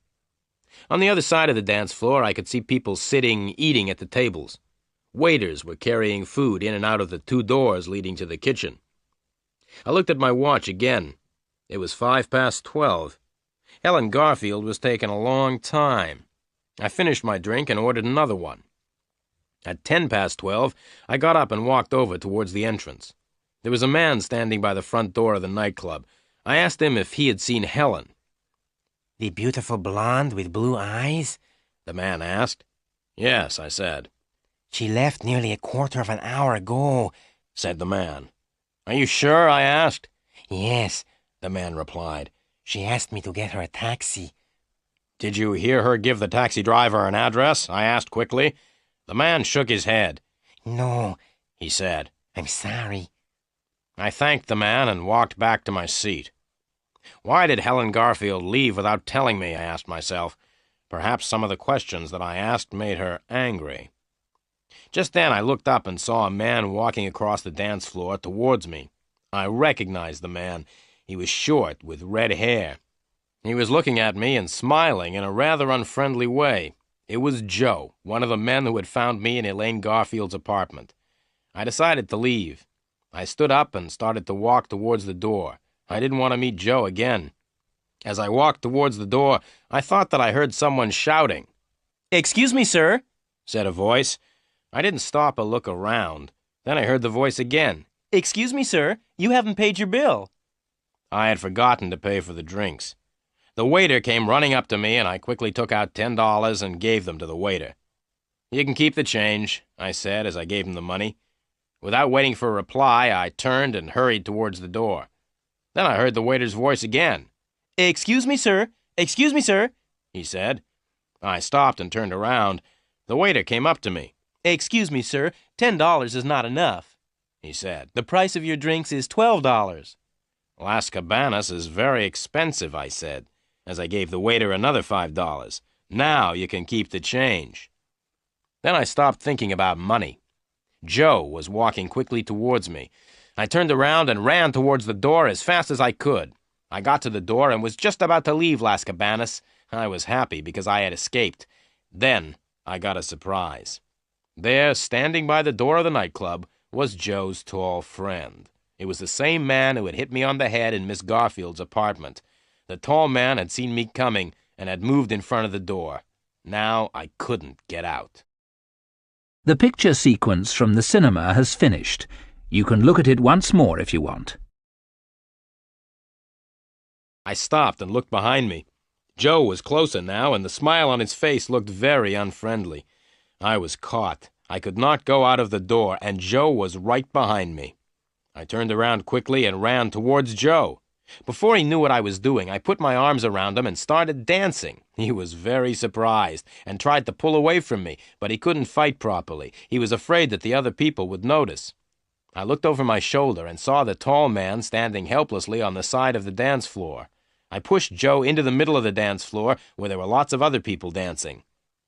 On the other side of the dance floor, I could see people sitting, eating at the tables. Waiters were carrying food in and out of the 2 doors leading to the kitchen. I looked at my watch again. It was 12:05. Helen Garfield was taking a long time. I finished my drink and ordered another one. At 12:10, I got up and walked over towards the entrance. There was a man standing by the front door of the nightclub. I asked him if he had seen Helen. The beautiful blonde with blue eyes? The man asked. Yes, I said. She left nearly a quarter of an hour ago, said the man. Are you sure? I asked. Yes, the man replied. She asked me to get her a taxi. Did you hear her give the taxi driver an address? I asked quickly. The man shook his head. No, he said. I'm sorry. I thanked the man and walked back to my seat. Why did Helen Garfield leave without telling me? I asked myself. Perhaps some of the questions that I asked made her angry. Just then I looked up and saw a man walking across the dance floor towards me. I recognized the man. He was short, with red hair. He was looking at me and smiling in a rather unfriendly way. It was Joe, one of the men who had found me in Elaine Garfield's apartment. I decided to leave. I stood up and started to walk towards the door. I didn't want to meet Joe again. As I walked towards the door, I thought that I heard someone shouting. "Excuse me, sir," said a voice. I didn't stop or look around. Then I heard the voice again. "Excuse me, sir, you haven't paid your bill." I had forgotten to pay for the drinks. The waiter came running up to me, and I quickly took out $10 and gave them to the waiter. You can keep the change, I said as I gave him the money. Without waiting for a reply, I turned and hurried towards the door. Then I heard the waiter's voice again. "Excuse me, sir. Excuse me, sir," he said. I stopped and turned around. The waiter came up to me. "Excuse me, sir, $10 is not enough," he said. "The price of your drinks is $12. Las Cabanas is very expensive, I said, as I gave the waiter another $5. Now you can keep the change. Then I stopped thinking about money. Joe was walking quickly towards me. I turned around and ran towards the door as fast as I could. I got to the door and was just about to leave Las Cabanas. I was happy because I had escaped. Then I got a surprise. There, standing by the door of the nightclub, was Joe's tall friend. It was the same man who had hit me on the head in Miss Garfield's apartment. The tall man had seen me coming and had moved in front of the door. Now I couldn't get out. The picture sequence from the cinema has finished. You can look at it once more if you want. I stopped and looked behind me. Joe was closer now, and the smile on his face looked very unfriendly. I was caught. I could not go out of the door, and Joe was right behind me. I turned around quickly and ran towards Joe. Before he knew what I was doing, I put my arms around him and started dancing. He was very surprised and tried to pull away from me, but he couldn't fight properly. He was afraid that the other people would notice. I looked over my shoulder and saw the tall man standing helplessly on the side of the dance floor. I pushed Joe into the middle of the dance floor where there were lots of other people dancing.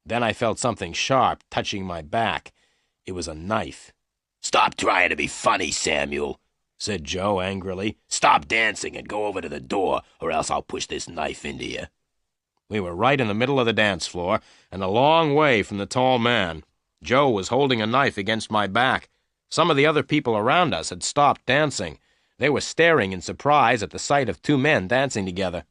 Then I felt something sharp touching my back. It was a knife. "Stop trying to be funny, Samuel," said Joe angrily. "Stop dancing and go over to the door, or else I'll push this knife into you." We were right in the middle of the dance floor, and a long way from the tall man. Joe was holding a knife against my back. Some of the other people around us had stopped dancing. They were staring in surprise at the sight of two men dancing together.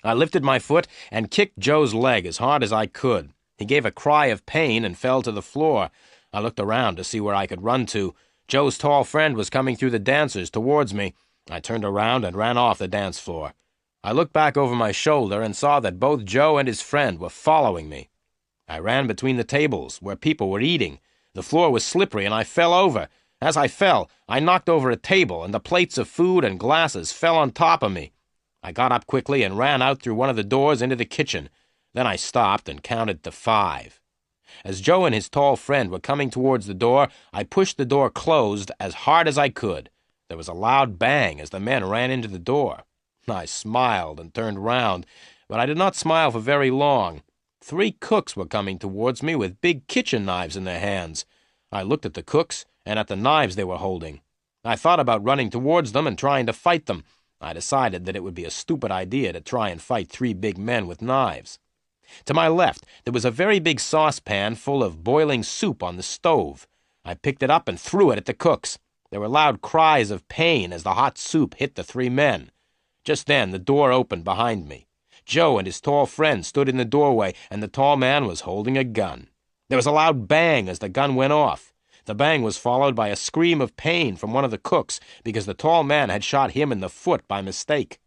I lifted my foot and kicked Joe's leg as hard as I could. He gave a cry of pain and fell to the floor. I looked around to see where I could run to. Joe's tall friend was coming through the dancers towards me. I turned around and ran off the dance floor. I looked back over my shoulder and saw that both Joe and his friend were following me. I ran between the tables where people were eating. The floor was slippery and I fell over. As I fell, I knocked over a table and the plates of food and glasses fell on top of me. I got up quickly and ran out through one of the doors into the kitchen. Then I stopped and counted to 5. As Joe and his tall friend were coming towards the door, I pushed the door closed as hard as I could. There was a loud bang as the men ran into the door. I smiled and turned round, but I did not smile for very long. 3 cooks were coming towards me with big kitchen knives in their hands. I looked at the cooks and at the knives they were holding. I thought about running towards them and trying to fight them. I decided that it would be a stupid idea to try and fight 3 big men with knives. To my left, there was a very big saucepan full of boiling soup on the stove. I picked it up and threw it at the cooks. There were loud cries of pain as the hot soup hit the 3 men. Just then, the door opened behind me. Joe and his tall friend stood in the doorway, and the tall man was holding a gun. There was a loud bang as the gun went off. The bang was followed by a scream of pain from one of the cooks because the tall man had shot him in the foot by mistake.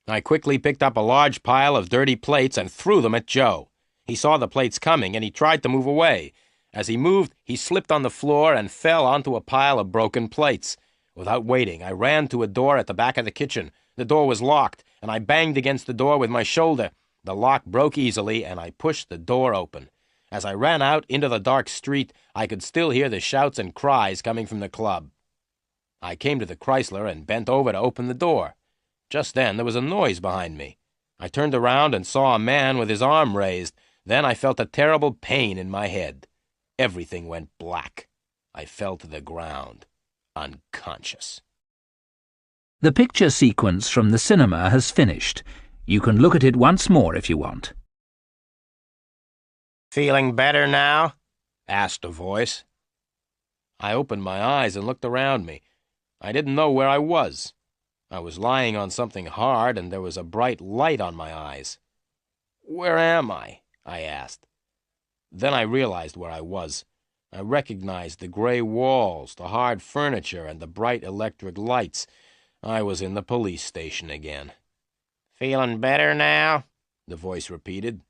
I quickly picked up a large pile of dirty plates and threw them at Joe. He saw the plates coming, and he tried to move away. As he moved, he slipped on the floor and fell onto a pile of broken plates. Without waiting, I ran to a door at the back of the kitchen. The door was locked, and I banged against the door with my shoulder. The lock broke easily, and I pushed the door open. As I ran out into the dark street, I could still hear the shouts and cries coming from the club. I came to the Chrysler and bent over to open the door. Just then there was a noise behind me. I turned around and saw a man with his arm raised. Then I felt a terrible pain in my head. Everything went black. I fell to the ground, unconscious. The picture sequence from the cinema has finished. You can look at it once more if you want. "Feeling better now?" asked a voice. I opened my eyes and looked around me. I didn't know where I was. I was lying on something hard, and there was a bright light on my eyes. "Where am I?" I asked. Then I realized where I was. I recognized the gray walls, the hard furniture, and the bright electric lights. I was in the police station again. "Feeling better now?" the voice repeated.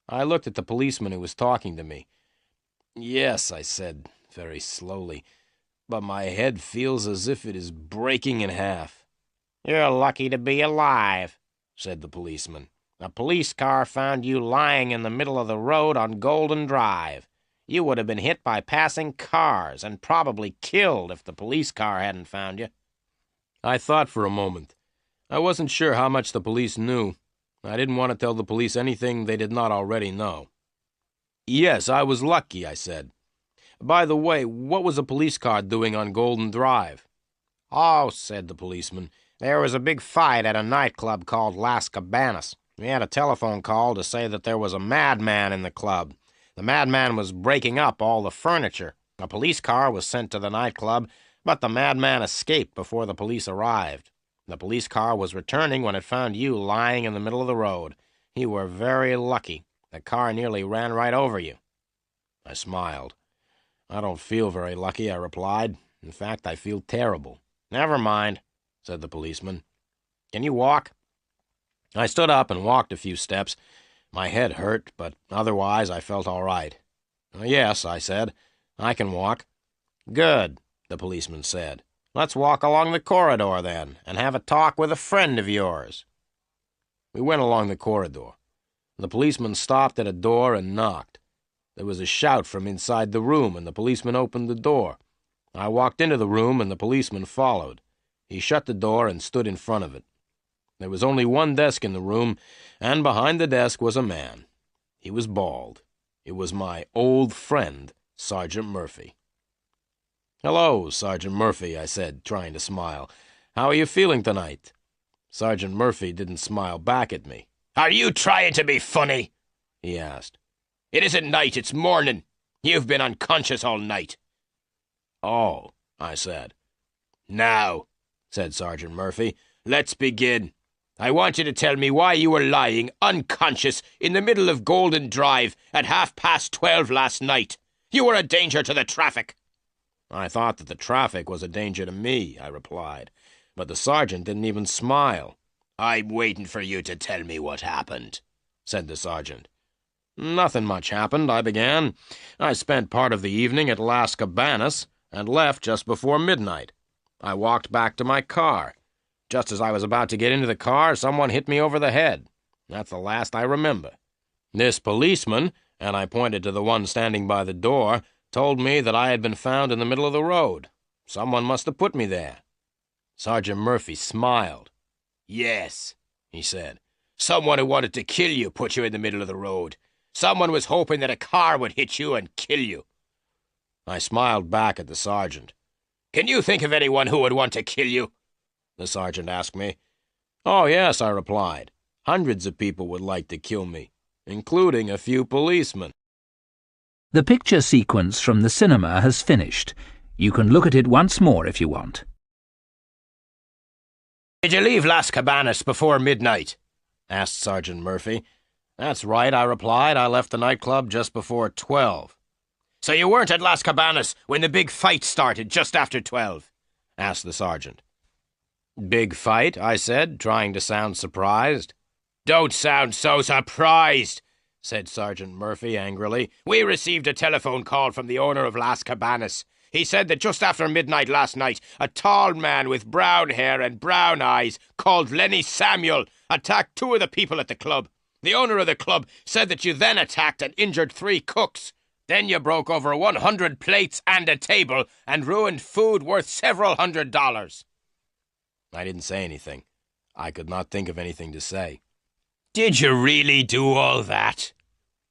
I looked at the policeman who was talking to me. "Yes," I said, very slowly, "but my head feels as if it is breaking in half." "You're lucky to be alive," said the policeman. "A police car found you lying in the middle of the road on Golden Drive. You would have been hit by passing cars and probably killed if the police car hadn't found you." I thought for a moment. I wasn't sure how much the police knew. I didn't want to tell the police anything they did not already know. Yes, I was lucky, I said. By the way, what was a police car doing on Golden Drive? Oh, said the policeman, there was a big fight at a nightclub called Las Cabanas. We had a telephone call to say that there was a madman in the club. The madman was breaking up all the furniture. A police car was sent to the nightclub, but the madman escaped before the police arrived. The police car was returning when it found you lying in the middle of the road. You were very lucky. The car nearly ran right over you. I smiled. I don't feel very lucky, I replied. In fact, I feel terrible. Never mind, said the policeman. Can you walk? I stood up and walked a few steps. My head hurt, but otherwise I felt all right. Yes, I said. I can walk. Good, the policeman said. Let's walk along the corridor, then, and have a talk with a friend of yours. We went along the corridor. The policeman stopped at a door and knocked. There was a shout from inside the room, and the policeman opened the door. I walked into the room, and the policeman followed. He shut the door and stood in front of it. There was only one desk in the room, and behind the desk was a man. He was bald. It was my old friend, Sergeant Murphy. "Hello, Sergeant Murphy," I said, trying to smile. "How are you feeling tonight?" Sergeant Murphy didn't smile back at me. "Are you trying to be funny?" he asked. "It isn't night, it's morning. You've been unconscious all night." "Oh," I said. "Now," said Sergeant Murphy, "let's begin. I want you to tell me why you were lying unconscious in the middle of Golden Drive at 12:30 last night. You were a danger to the traffic." "I thought that the traffic was a danger to me," I replied. But the sergeant didn't even smile. "I'm waiting for you to tell me what happened," said the sergeant. "Nothing much happened," I began. "I spent part of the evening at Las Cabanas and left just before midnight. I walked back to my car. Just as I was about to get into the car, someone hit me over the head. That's the last I remember. This policeman, and I pointed to the one standing by the door, told me that I had been found in the middle of the road. Someone must have put me there." Sergeant Murphy smiled. "Yes," he said. "Someone who wanted to kill you put you in the middle of the road. Someone was hoping that a car would hit you and kill you." I smiled back at the sergeant. "Can you think of anyone who would want to kill you?" the sergeant asked me. "Oh, yes," I replied. "Hundreds of people would like to kill me, including a few policemen." The picture sequence from the cinema has finished. You can look at it once more if you want. "Did you leave Las Cabanas before midnight?" asked Sergeant Murphy. "That's right," I replied. "I left the nightclub just before 12. "So you weren't at Las Cabanas when the big fight started just after 12? asked the sergeant. "Big fight?" I said, trying to sound surprised. "Don't sound so surprised," said Sergeant Murphy angrily. "We received a telephone call from the owner of Las Cabanas. He said that just after midnight last night, a tall man with brown hair and brown eyes called Lenny Samuel attacked 2 of the people at the club. The owner of the club said that you then attacked and injured 3 cooks. Then you broke over 100 plates and a table and ruined food worth several $100s. I didn't say anything. I could not think of anything to say. "Did you really do all that?"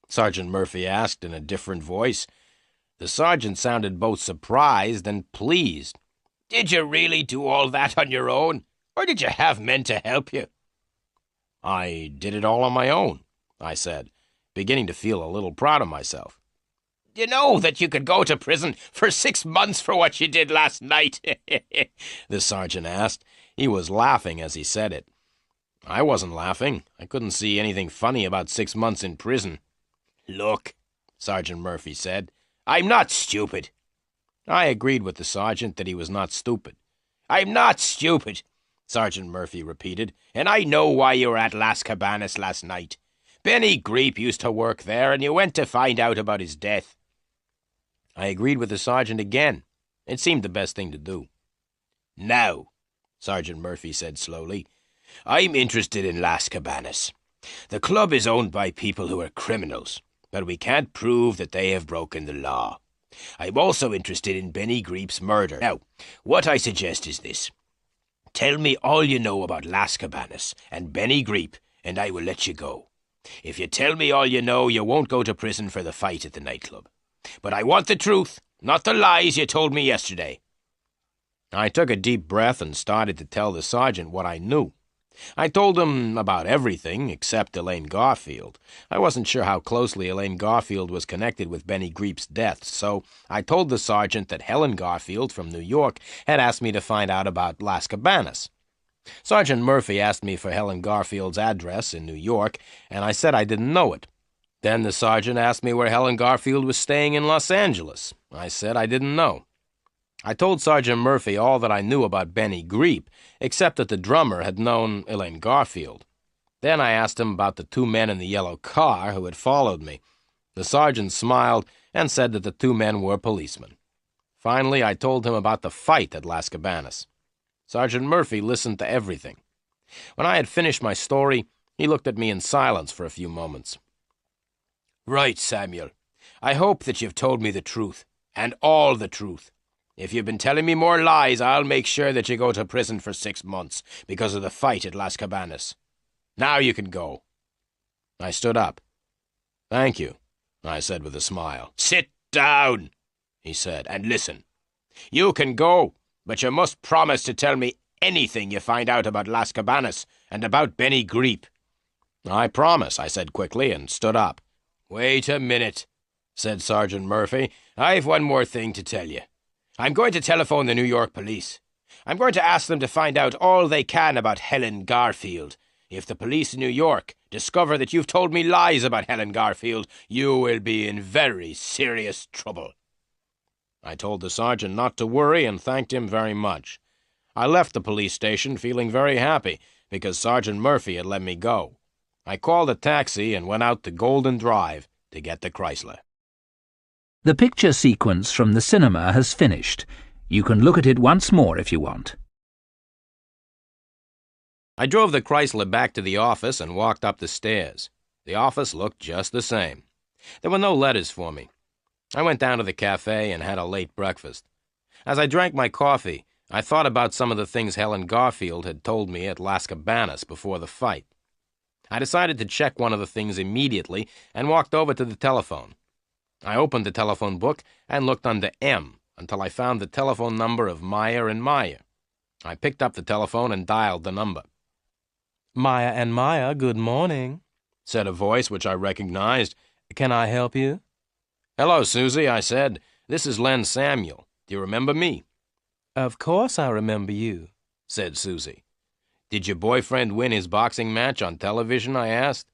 Sergeant Murphy asked in a different voice. The sergeant sounded both surprised and pleased. "Did you really do all that on your own, or did you have men to help you?" "I did it all on my own," I said, beginning to feel a little proud of myself. "You know that you could go to prison for 6 months for what you did last night?" the sergeant asked. He was laughing as he said it. I wasn't laughing. I couldn't see anything funny about 6 months in prison. "Look," Sergeant Murphy said, "I'm not stupid." I agreed with the sergeant that he was not stupid. "I'm not stupid," Sergeant Murphy repeated, "and I know why you were at Las Cabanas last night. Benny Greep used to work there, and you went to find out about his death." I agreed with the sergeant again. It seemed the best thing to do. "Now," Sergeant Murphy said slowly, "I'm interested in Las Cabanas. The club is owned by people who are criminals, but we can't prove that they have broken the law. I'm also interested in Benny Greep's murder. Now, what I suggest is this. Tell me all you know about Las Cabanas and Benny Greep, and I will let you go. If you tell me all you know, you won't go to prison for the fight at the nightclub. But I want the truth, not the lies you told me yesterday." I took a deep breath and started to tell the sergeant what I knew. I told him about everything except Elaine Garfield. I wasn't sure how closely Elaine Garfield was connected with Benny Greep's death, so I told the sergeant that Helen Garfield from New York had asked me to find out about Las Cabanas. Sergeant Murphy asked me for Helen Garfield's address in New York, and I said I didn't know it. Then the sergeant asked me where Helen Garfield was staying in Los Angeles. I said I didn't know. I told Sergeant Murphy all that I knew about Benny Greep, except that the drummer had known Elaine Garfield. Then I asked him about the two men in the yellow car who had followed me. The sergeant smiled and said that the two men were policemen. Finally, I told him about the fight at Las Cabanas. Sergeant Murphy listened to everything. When I had finished my story, he looked at me in silence for a few moments. "Right, Samuel. I hope that you've told me the truth, and all the truth. If you've been telling me more lies, I'll make sure that you go to prison for 6 months because of the fight at Las Cabanas. Now you can go." I stood up. "Thank you," I said with a smile. "Sit down," he said, "and listen. You can go, but you must promise to tell me anything you find out about Las Cabanas and about Benny Greep." "I promise," I said quickly, and stood up. "Wait a minute," said Sergeant Murphy. "I've one more thing to tell you. I'm going to telephone the New York police. I'm going to ask them to find out all they can about Helen Garfield. If the police in New York discover that you've told me lies about Helen Garfield, you will be in very serious trouble." I told the sergeant not to worry and thanked him very much. I left the police station feeling very happy because Sergeant Murphy had let me go. I called a taxi and went out to Golden Drive to get the Chrysler. The picture sequence from the cinema has finished. You can look at it once more if you want. I drove the Chrysler back to the office and walked up the stairs. The office looked just the same. There were no letters for me. I went down to the cafe and had a late breakfast. As I drank my coffee, I thought about some of the things Helen Garfield had told me at Las Cabanas before the fight. I decided to check one of the things immediately and walked over to the telephone. I opened the telephone book and looked under M until I found the telephone number of Meyer and Meyer. I picked up the telephone and dialed the number. "Meyer and Meyer, good morning," said a voice which I recognized. "Can I help you?" "Hello, Susie," I said. "This is Len Samuel. Do you remember me?" "Of course I remember you," said Susie. "Did your boyfriend win his boxing match on television?" I asked.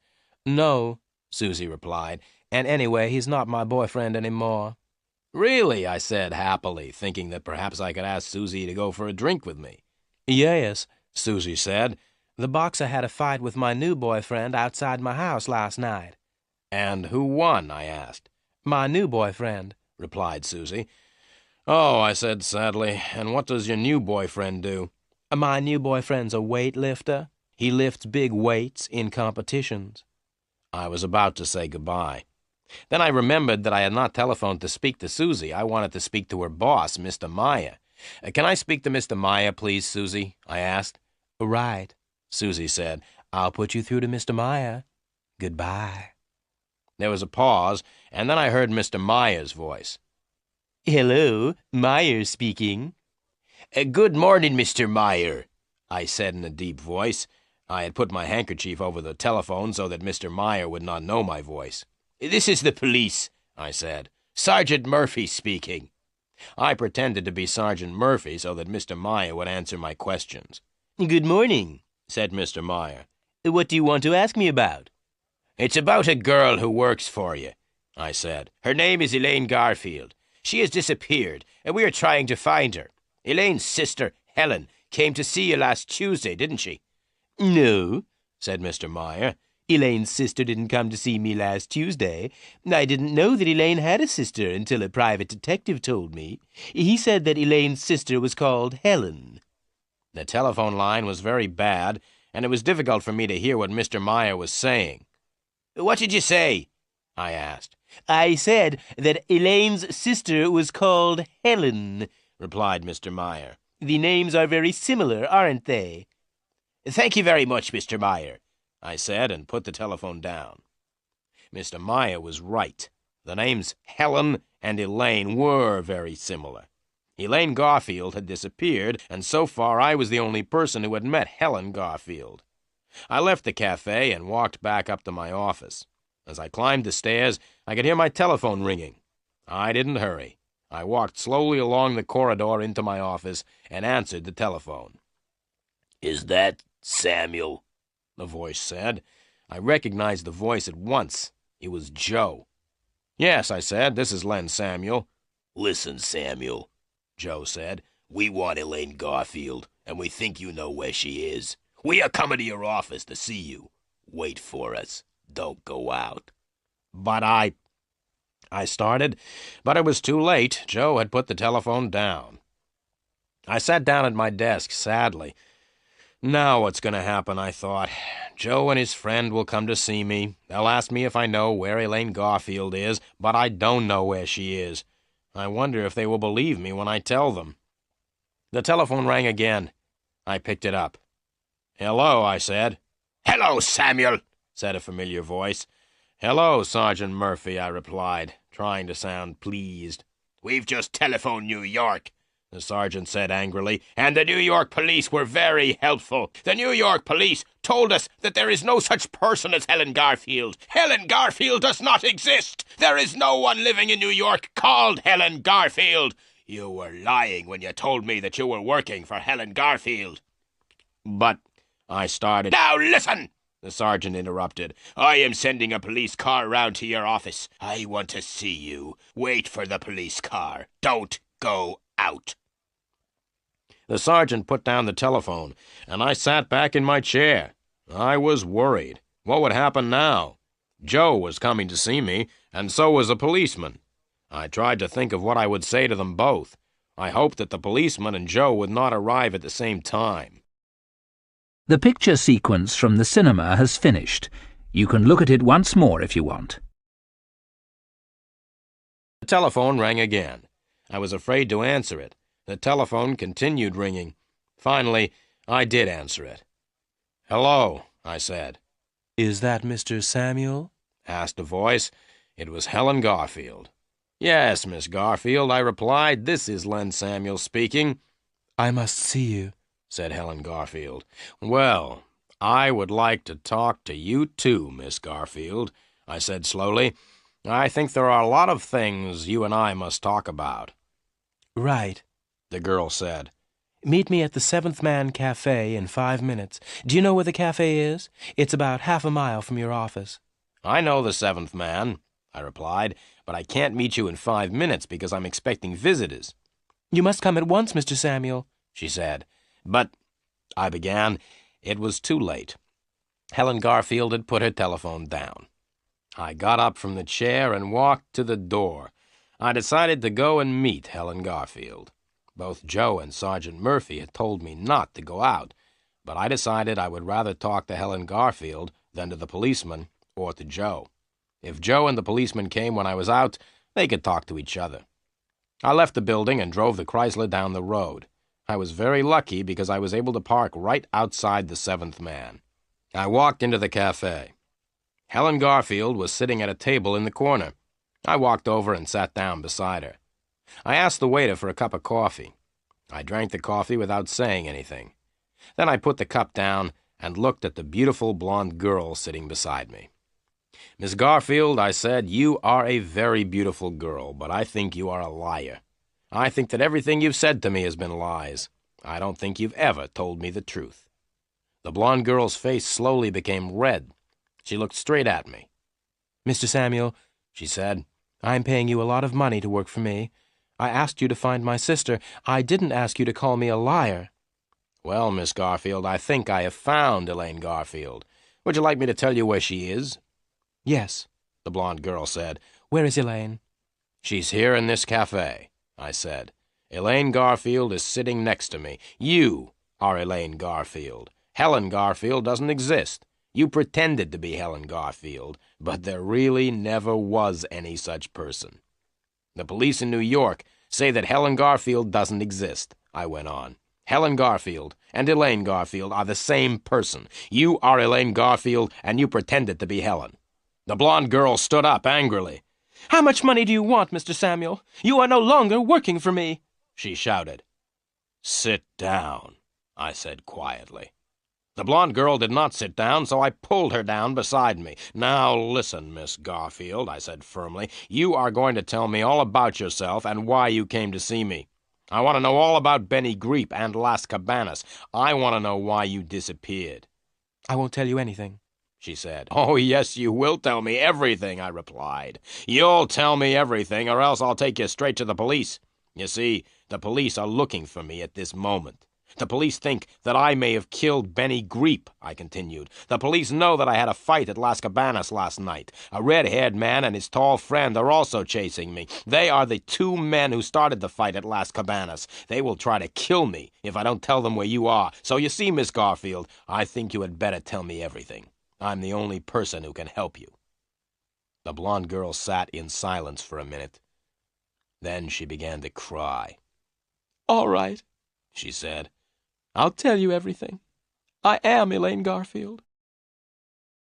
"No," Susie replied, "and anyway, he's not my boyfriend anymore." "Really?" I said happily, thinking that perhaps I could ask Susie to go for a drink with me. "Yes," Susie said. "The boxer had a fight with my new boyfriend outside my house last night." "And who won?" I asked. "My new boyfriend," replied Susie. "Oh," I said sadly, "and what does your new boyfriend do?" "My new boyfriend's a weightlifter. He lifts big weights in competitions." I was about to say goodbye. Then I remembered that I had not telephoned to speak to Susie. I wanted to speak to her boss, Mr. Meyer. "Can I speak to Mr. Meyer, please, Susie?" I asked. "Right," Susie said. "I'll put you through to Mr. Meyer. Goodbye." There was a pause, and then I heard Mr. Meyer's voice. "Hello, Meyer speaking." Good morning, Mr. Meyer," I said in a deep voice. I had put my handkerchief over the telephone so that Mr. Meyer would not know my voice. "This is the police," I said. "Sergeant Murphy speaking." I pretended to be Sergeant Murphy so that Mr. Meyer would answer my questions. "Good morning," said Mr. Meyer. "What do you want to ask me about?" "It's about a girl who works for you," I said. "Her name is Elaine Garfield. She has disappeared, and we are trying to find her. Elaine's sister, Helen, came to see you last Tuesday, didn't she?" "No," said Mr. Meyer. "Elaine's sister didn't come to see me last Tuesday. I didn't know that Elaine had a sister until a private detective told me. He said that Elaine's sister was called Helen." The telephone line was very bad, and it was difficult for me to hear what Mr. Meyer was saying. "What did you say?" I asked. "I said that Elaine's sister was called Helen," replied Mr. Meyer. The names are very similar, aren't they? Thank you very much, Mr. Meyer, I said, and put the telephone down. Mr. Meyer was right. The names Helen and Elaine were very similar. Elaine Garfield had disappeared, and so far I was the only person who had met Helen Garfield. I left the cafe and walked back up to my office. As I climbed the stairs, I could hear my telephone ringing. I didn't hurry. I walked slowly along the corridor into my office and answered the telephone. "Is that Samuel?" the voice said. I recognized the voice at once. It was Joe. "Yes," I said, "this is Len Samuel." "Listen, Samuel," Joe said. "We want Elaine Garfield, and we think you know where she is. We are coming to your office to see you. Wait for us. Don't go out." "But I started, but it was too late. Joe had put the telephone down. I sat down at my desk sadly. Now what's going to happen, I thought. Joe and his friend will come to see me. They'll ask me if I know where Elaine Garfield is, but I don't know where she is. I wonder if they will believe me when I tell them. The telephone rang again. I picked it up. "Hello," I said. "Hello, Samuel," said a familiar voice. "Hello, Sergeant Murphy," I replied, trying to sound pleased. "We've just telephoned New York," the sergeant said angrily, "and the New York police were very helpful. The New York police told us that there is no such person as Helen Garfield. Helen Garfield does not exist. There is no one living in New York called Helen Garfield. You were lying when you told me that you were working for Helen Garfield." "But," I started. "Now listen!" the sergeant interrupted. "I am sending a police car round to your office. I want to see you. Wait for the police car. Don't go out." The sergeant put down the telephone, and I sat back in my chair. I was worried. What would happen now? Joe was coming to see me, and so was a policeman. I tried to think of what I would say to them both. I hoped that the policeman and Joe would not arrive at the same time. The picture sequence from the cinema has finished. You can look at it once more if you want. The telephone rang again. I was afraid to answer it. The telephone continued ringing. Finally, I did answer it. "Hello," I said. "Is that Mr. Samuel?" asked a voice. It was Helen Garfield. "Yes, Miss Garfield," I replied. "This is Len Samuel speaking." "I must see you," said Helen Garfield. "Well, I would like to talk to you too, Miss Garfield," I said slowly. "I think there are a lot of things you and I must talk about." "Right," the girl said. "Meet me at the Seventh Man Cafe in 5 minutes. Do you know where the cafe is? It's about half a mile from your office." "I know the Seventh Man," I replied, "but I can't meet you in 5 minutes because I'm expecting visitors." "You must come at once, Mr. Samuel," she said. "But," I began. It was too late. Helen Garfield had put her telephone down. I got up from the chair and walked to the door. I decided to go and meet Helen Garfield. Both Joe and Sergeant Murphy had told me not to go out, but I decided I would rather talk to Helen Garfield than to the policeman or to Joe. If Joe and the policeman came when I was out, they could talk to each other. I left the building and drove the Chrysler down the road. I was very lucky because I was able to park right outside the Seventh Man. I walked into the cafe. Helen Garfield was sitting at a table in the corner. I walked over and sat down beside her. I asked the waiter for a cup of coffee. I drank the coffee without saying anything. Then I put the cup down and looked at the beautiful blonde girl sitting beside me. "Miss Garfield," I said, "you are a very beautiful girl, but I think you are a liar. I think that everything you've said to me has been lies. I don't think you've ever told me the truth." The blonde girl's face slowly became red. She looked straight at me. "Mr. Samuel," she said, "I'm paying you a lot of money to work for me. I asked you to find my sister. I didn't ask you to call me a liar." "Well, Miss Garfield, I think I have found Elaine Garfield. Would you like me to tell you where she is?" "Yes," the blonde girl said. "Where is Elaine?" "She's here in this cafe," I said. "Elaine Garfield is sitting next to me. You are Elaine Garfield. Helen Garfield doesn't exist. You pretended to be Helen Garfield, but there really never was any such person. The police in New York say that Helen Garfield doesn't exist," I went on. Helen Garfield and Elaine Garfield are the same person. You are Elaine Garfield, and you pretended to be Helen." The blonde girl stood up angrily. "How much money do you want, Mr. Samuel? You are no longer working for me," she shouted. "Sit down," I said quietly. The blonde girl did not sit down, so I pulled her down beside me. "Now listen, Miss Garfield," I said firmly. "You are going to tell me all about yourself and why you came to see me. I want to know all about Benny Greep and Las Cabanas. I want to know why you disappeared." "I won't tell you anything," she said. "Oh, yes, you will tell me everything," I replied. "You'll tell me everything, or else I'll take you straight to the police. You see, the police are looking for me at this moment. The police think that I may have killed Benny Greep," I continued. "The police know that I had a fight at Las Cabanas last night. A red-haired man and his tall friend are also chasing me. They are the two men who started the fight at Las Cabanas. They will try to kill me if I don't tell them where you are. So you see, Miss Garfield, I think you had better tell me everything. I'm the only person who can help you." The blonde girl sat in silence for a minute. Then she began to cry. "All right," she said. "I'll tell you everything. I am Elaine Garfield."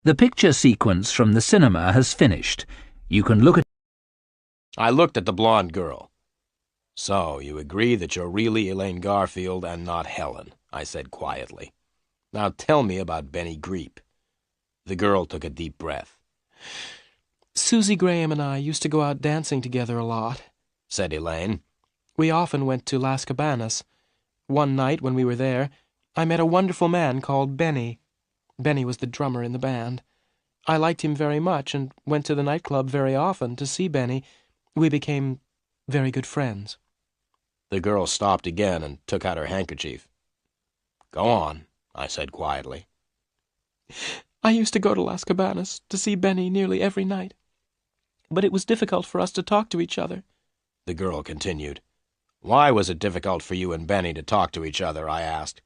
The picture sequence from the cinema has finished. You can look at... I looked at the blonde girl. "So, you agree that you're really Elaine Garfield and not Helen," I said quietly. "Now tell me about Benny Greep." The girl took a deep breath. "Susie Graham and I used to go out dancing together a lot," said Elaine. "We often went to Las Cabanas. One night when we were there, I met a wonderful man called Benny. Benny was the drummer in the band. I liked him very much and went to the nightclub very often to see Benny. We became very good friends." The girl stopped again and took out her handkerchief. "Go on," I said quietly. "I used to go to Las Cabanas to see Benny nearly every night. But it was difficult for us to talk to each other," the girl continued. "Why was it difficult for you and Benny to talk to each other?" I asked.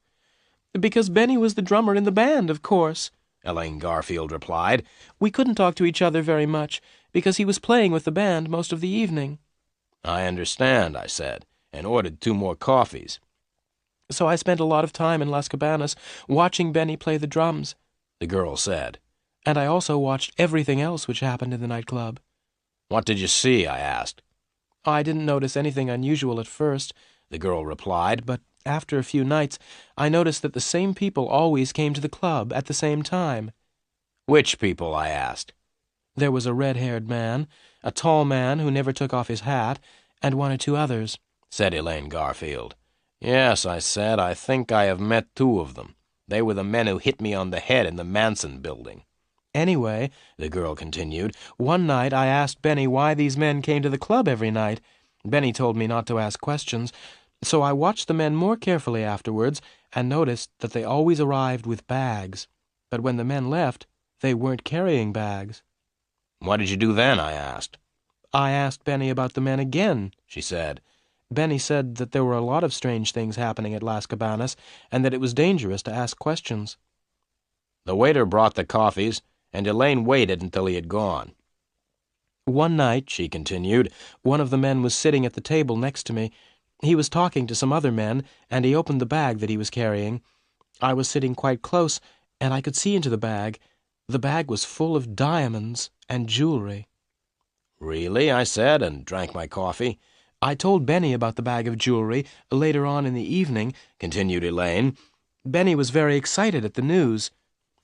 "Because Benny was the drummer in the band, of course," Elaine Garfield replied. "We couldn't talk to each other very much, because he was playing with the band most of the evening." "I understand," I said, and ordered 2 more coffees. "So I spent a lot of time in Las Cabanas watching Benny play the drums," the girl said. "and I also watched everything else which happened in the nightclub." "What did you see?" I asked. "I didn't notice anything unusual at first," the girl replied, "but after a few nights I noticed that the same people always came to the club at the same time." "Which people?" I asked. "There was a red-haired man, a tall man who never took off his hat, and 1 or 2 others," said Elaine Garfield. "Yes," I said, "I think I have met 2 of them. They were the men who hit me on the head in the Manson building." "Anyway," the girl continued, "one night I asked Benny why these men came to the club every night. Benny told me not to ask questions, so I watched the men more carefully afterwards and noticed that they always arrived with bags. But when the men left, they weren't carrying bags." "What did you do then?" I asked. "I asked Benny about the men again," she said. "Benny said that there were a lot of strange things happening at Las Cabanas and that it was dangerous to ask questions." The waiter brought the coffees, and Elaine waited until he had gone. "One night," she continued, "one of the men was sitting at the table next to me. He was talking to some other men, and he opened the bag that he was carrying. I was sitting quite close, and I could see into the bag. The bag was full of diamonds and jewelry." "Really?" I said, and drank my coffee. "I told Benny about the bag of jewelry later on in the evening," continued Elaine. "Benny was very excited at the news.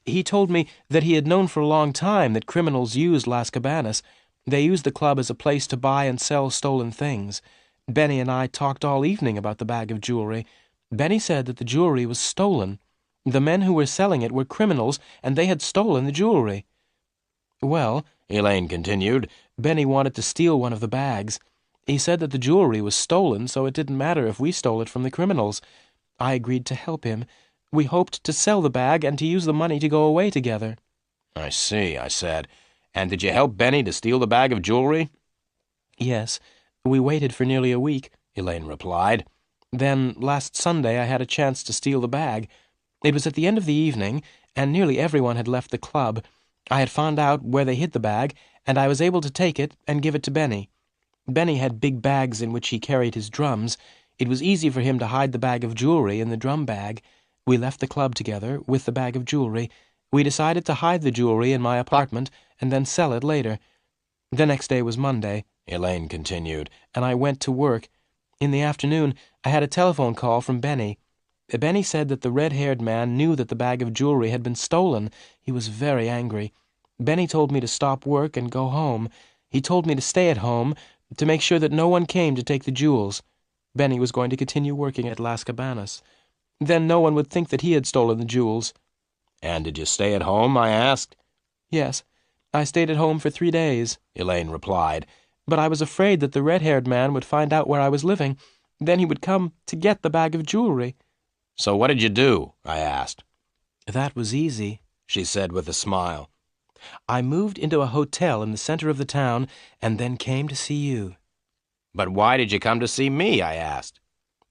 He told me that he had known for a long time that criminals used Las Cabanas. They used the club as a place to buy and sell stolen things. Benny and I talked all evening about the bag of jewelry. Benny said that the jewelry was stolen. The men who were selling it were criminals, and they had stolen the jewelry. Well," Elaine continued, "Benny wanted to steal one of the bags. He said that the jewelry was stolen, so it didn't matter if we stole it from the criminals. I agreed to help him. We hoped to sell the bag and to use the money to go away together." "I see," I said. "And did you help Benny to steal the bag of jewelry?" "Yes. We waited for nearly a week," Elaine replied. "Then, last Sunday, I had a chance to steal the bag. It was at the end of the evening, and nearly everyone had left the club. I had found out where they hid the bag, and I was able to take it and give it to Benny. Benny had big bags in which he carried his drums. It was easy for him to hide the bag of jewelry in the drum bag. We left the club together with the bag of jewelry. We decided to hide the jewelry in my apartment and then sell it later. The next day was Monday, Elaine continued, and I went to work. In the afternoon, I had a telephone call from Benny. Benny said that the red-haired man knew that the bag of jewelry had been stolen. He was very angry. Benny told me to stop work and go home. He told me to stay at home, to make sure that no one came to take the jewels. Benny was going to continue working at Las Cabanas. Then no one would think that he had stolen the jewels. And did you stay at home, I asked? Yes, I stayed at home for 3 days, Elaine replied, but I was afraid that the red-haired man would find out where I was living. Then he would come to get the bag of jewelry. So what did you do? I asked. That was easy, she said with a smile. I moved into a hotel in the center of the town and then came to see you. But why did you come to see me? I asked.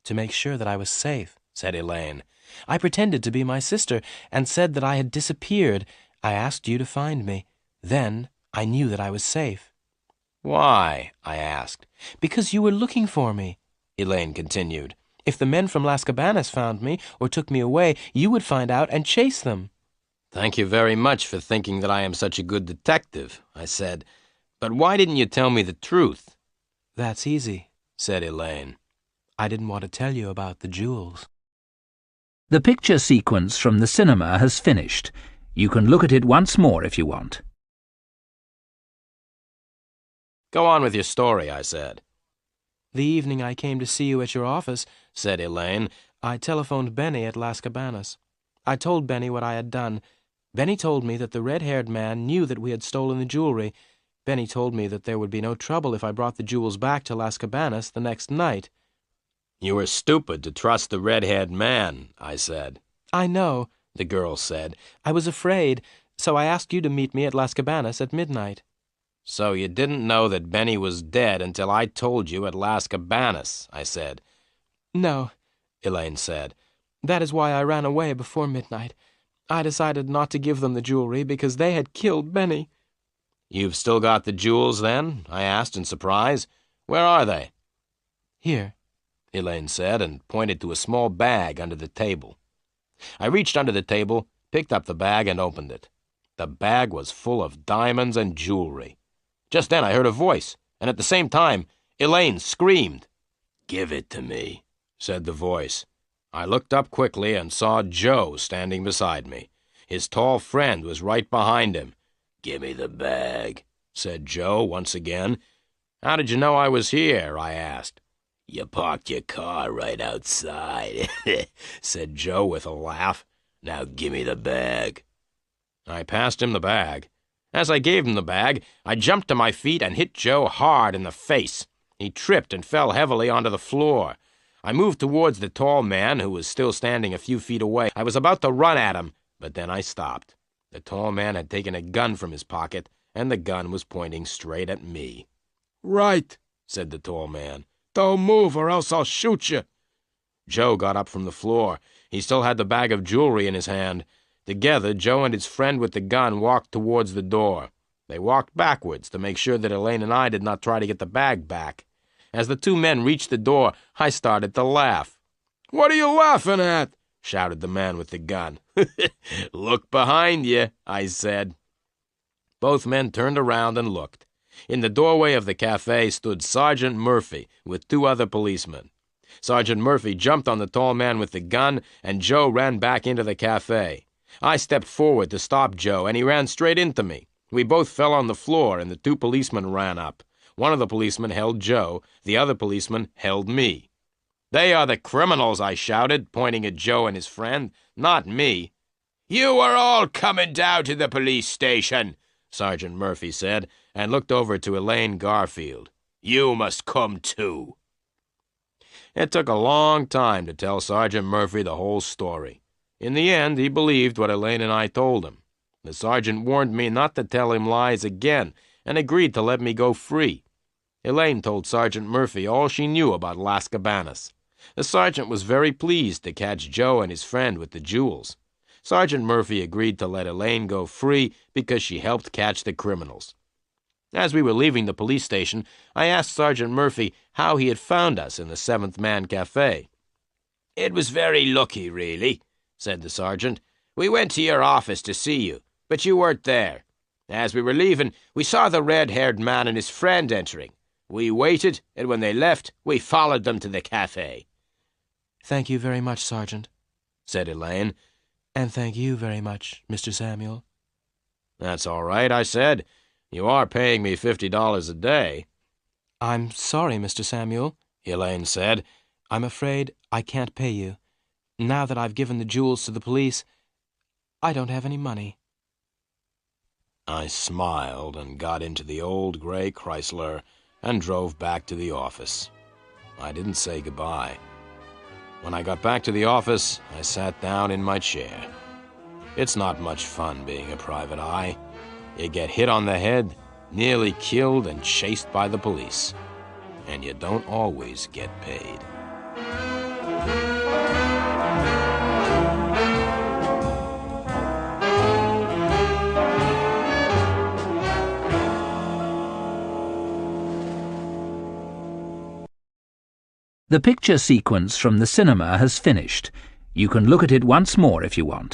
To make sure that I was safe, said Elaine. I pretended to be my sister and said that I had disappeared. I asked you to find me. Then I knew that I was safe. Why? I asked. Because you were looking for me, Elaine continued. If the men from Las Cabanas found me or took me away, you would find out and chase them. Thank you very much for thinking that I am such a good detective, I said. But why didn't you tell me the truth? That's easy, said Elaine. I didn't want to tell you about the jewels. The picture sequence from the cinema has finished. You can look at it once more if you want. Go on with your story, I said. The evening I came to see you at your office, said Elaine, I telephoned Benny at Las Cabanas. I told Benny what I had done. Benny told me that the red-haired man knew that we had stolen the jewelry. Benny told me that there would be no trouble if I brought the jewels back to Las Cabanas the next night. You were stupid to trust the red-haired man, I said. I know, the girl said. I was afraid, so I asked you to meet me at Las Cabanas at midnight. So you didn't know that Benny was dead until I told you at Las Cabanas, I said. No, Elaine said. That is why I ran away before midnight. I decided not to give them the jewelry because they had killed Benny. You've still got the jewels, then? I asked in surprise. Where are they? Here, Elaine said, and pointed to a small bag under the table. I reached under the table, picked up the bag, and opened it. The bag was full of diamonds and jewelry. Just then I heard a voice, and at the same time, Elaine screamed. "Give it to me," said the voice. I looked up quickly and saw Joe standing beside me. His tall friend was right behind him. "Give me the bag," said Joe once again. "How did you know I was here?" I asked. "You parked your car right outside," said Joe with a laugh. "Now give me the bag." I passed him the bag. As I gave him the bag, I jumped to my feet and hit Joe hard in the face. He tripped and fell heavily onto the floor. I moved towards the tall man, who was still standing a few feet away. I was about to run at him, but then I stopped. The tall man had taken a gun from his pocket, and the gun was pointing straight at me. "Right," said the tall man. "Don't move or else I'll shoot you." Joe got up from the floor. He still had the bag of jewelry in his hand. Together, Joe and his friend with the gun walked towards the door. They walked backwards to make sure that Elaine and I did not try to get the bag back. As the two men reached the door, I started to laugh. "What are you laughing at?" shouted the man with the gun. "Look behind you," I said. Both men turned around and looked. In the doorway of the cafe stood Sergeant Murphy with two other policemen. Sergeant Murphy jumped on the tall man with the gun, and Joe ran back into the cafe. I stepped forward to stop Joe, and he ran straight into me. We both fell on the floor, and the two policemen ran up. One of the policemen held Joe. The other policeman held me. "They are the criminals," I shouted, pointing at Joe and his friend. "Not me." "You are all coming down to the police station," Sergeant Murphy said, and looked over to Elaine Garfield. "You must come too." It took a long time to tell Sergeant Murphy the whole story. In the end, he believed what Elaine and I told him. The sergeant warned me not to tell him lies again, and agreed to let me go free. Elaine told Sergeant Murphy all she knew about Las Cabanas. The sergeant was very pleased to catch Joe and his friend with the jewels. Sergeant Murphy agreed to let Elaine go free because she helped catch the criminals. As we were leaving the police station, I asked Sergeant Murphy how he had found us in the Seventh Man Cafe. "It was very lucky, really," said the sergeant. "We went to your office to see you, but you weren't there. As we were leaving, we saw the red-haired man and his friend entering. We waited, and when they left, we followed them to the cafe." "Thank you very much, Sergeant," said Elaine. "And thank you very much, Mr. Samuel." "That's all right," I said. "You are paying me $50 a day." "I'm sorry, Mr. Samuel," Elaine said. "I'm afraid I can't pay you. Now that I've given the jewels to the police, I don't have any money." I smiled and got into the old gray Chrysler and drove back to the office. I didn't say goodbye. When I got back to the office, I sat down in my chair. It's not much fun being a private eye. You get hit on the head, nearly killed and chased by the police. And you don't always get paid. The picture sequence from the cinema has finished. You can look at it once more if you want.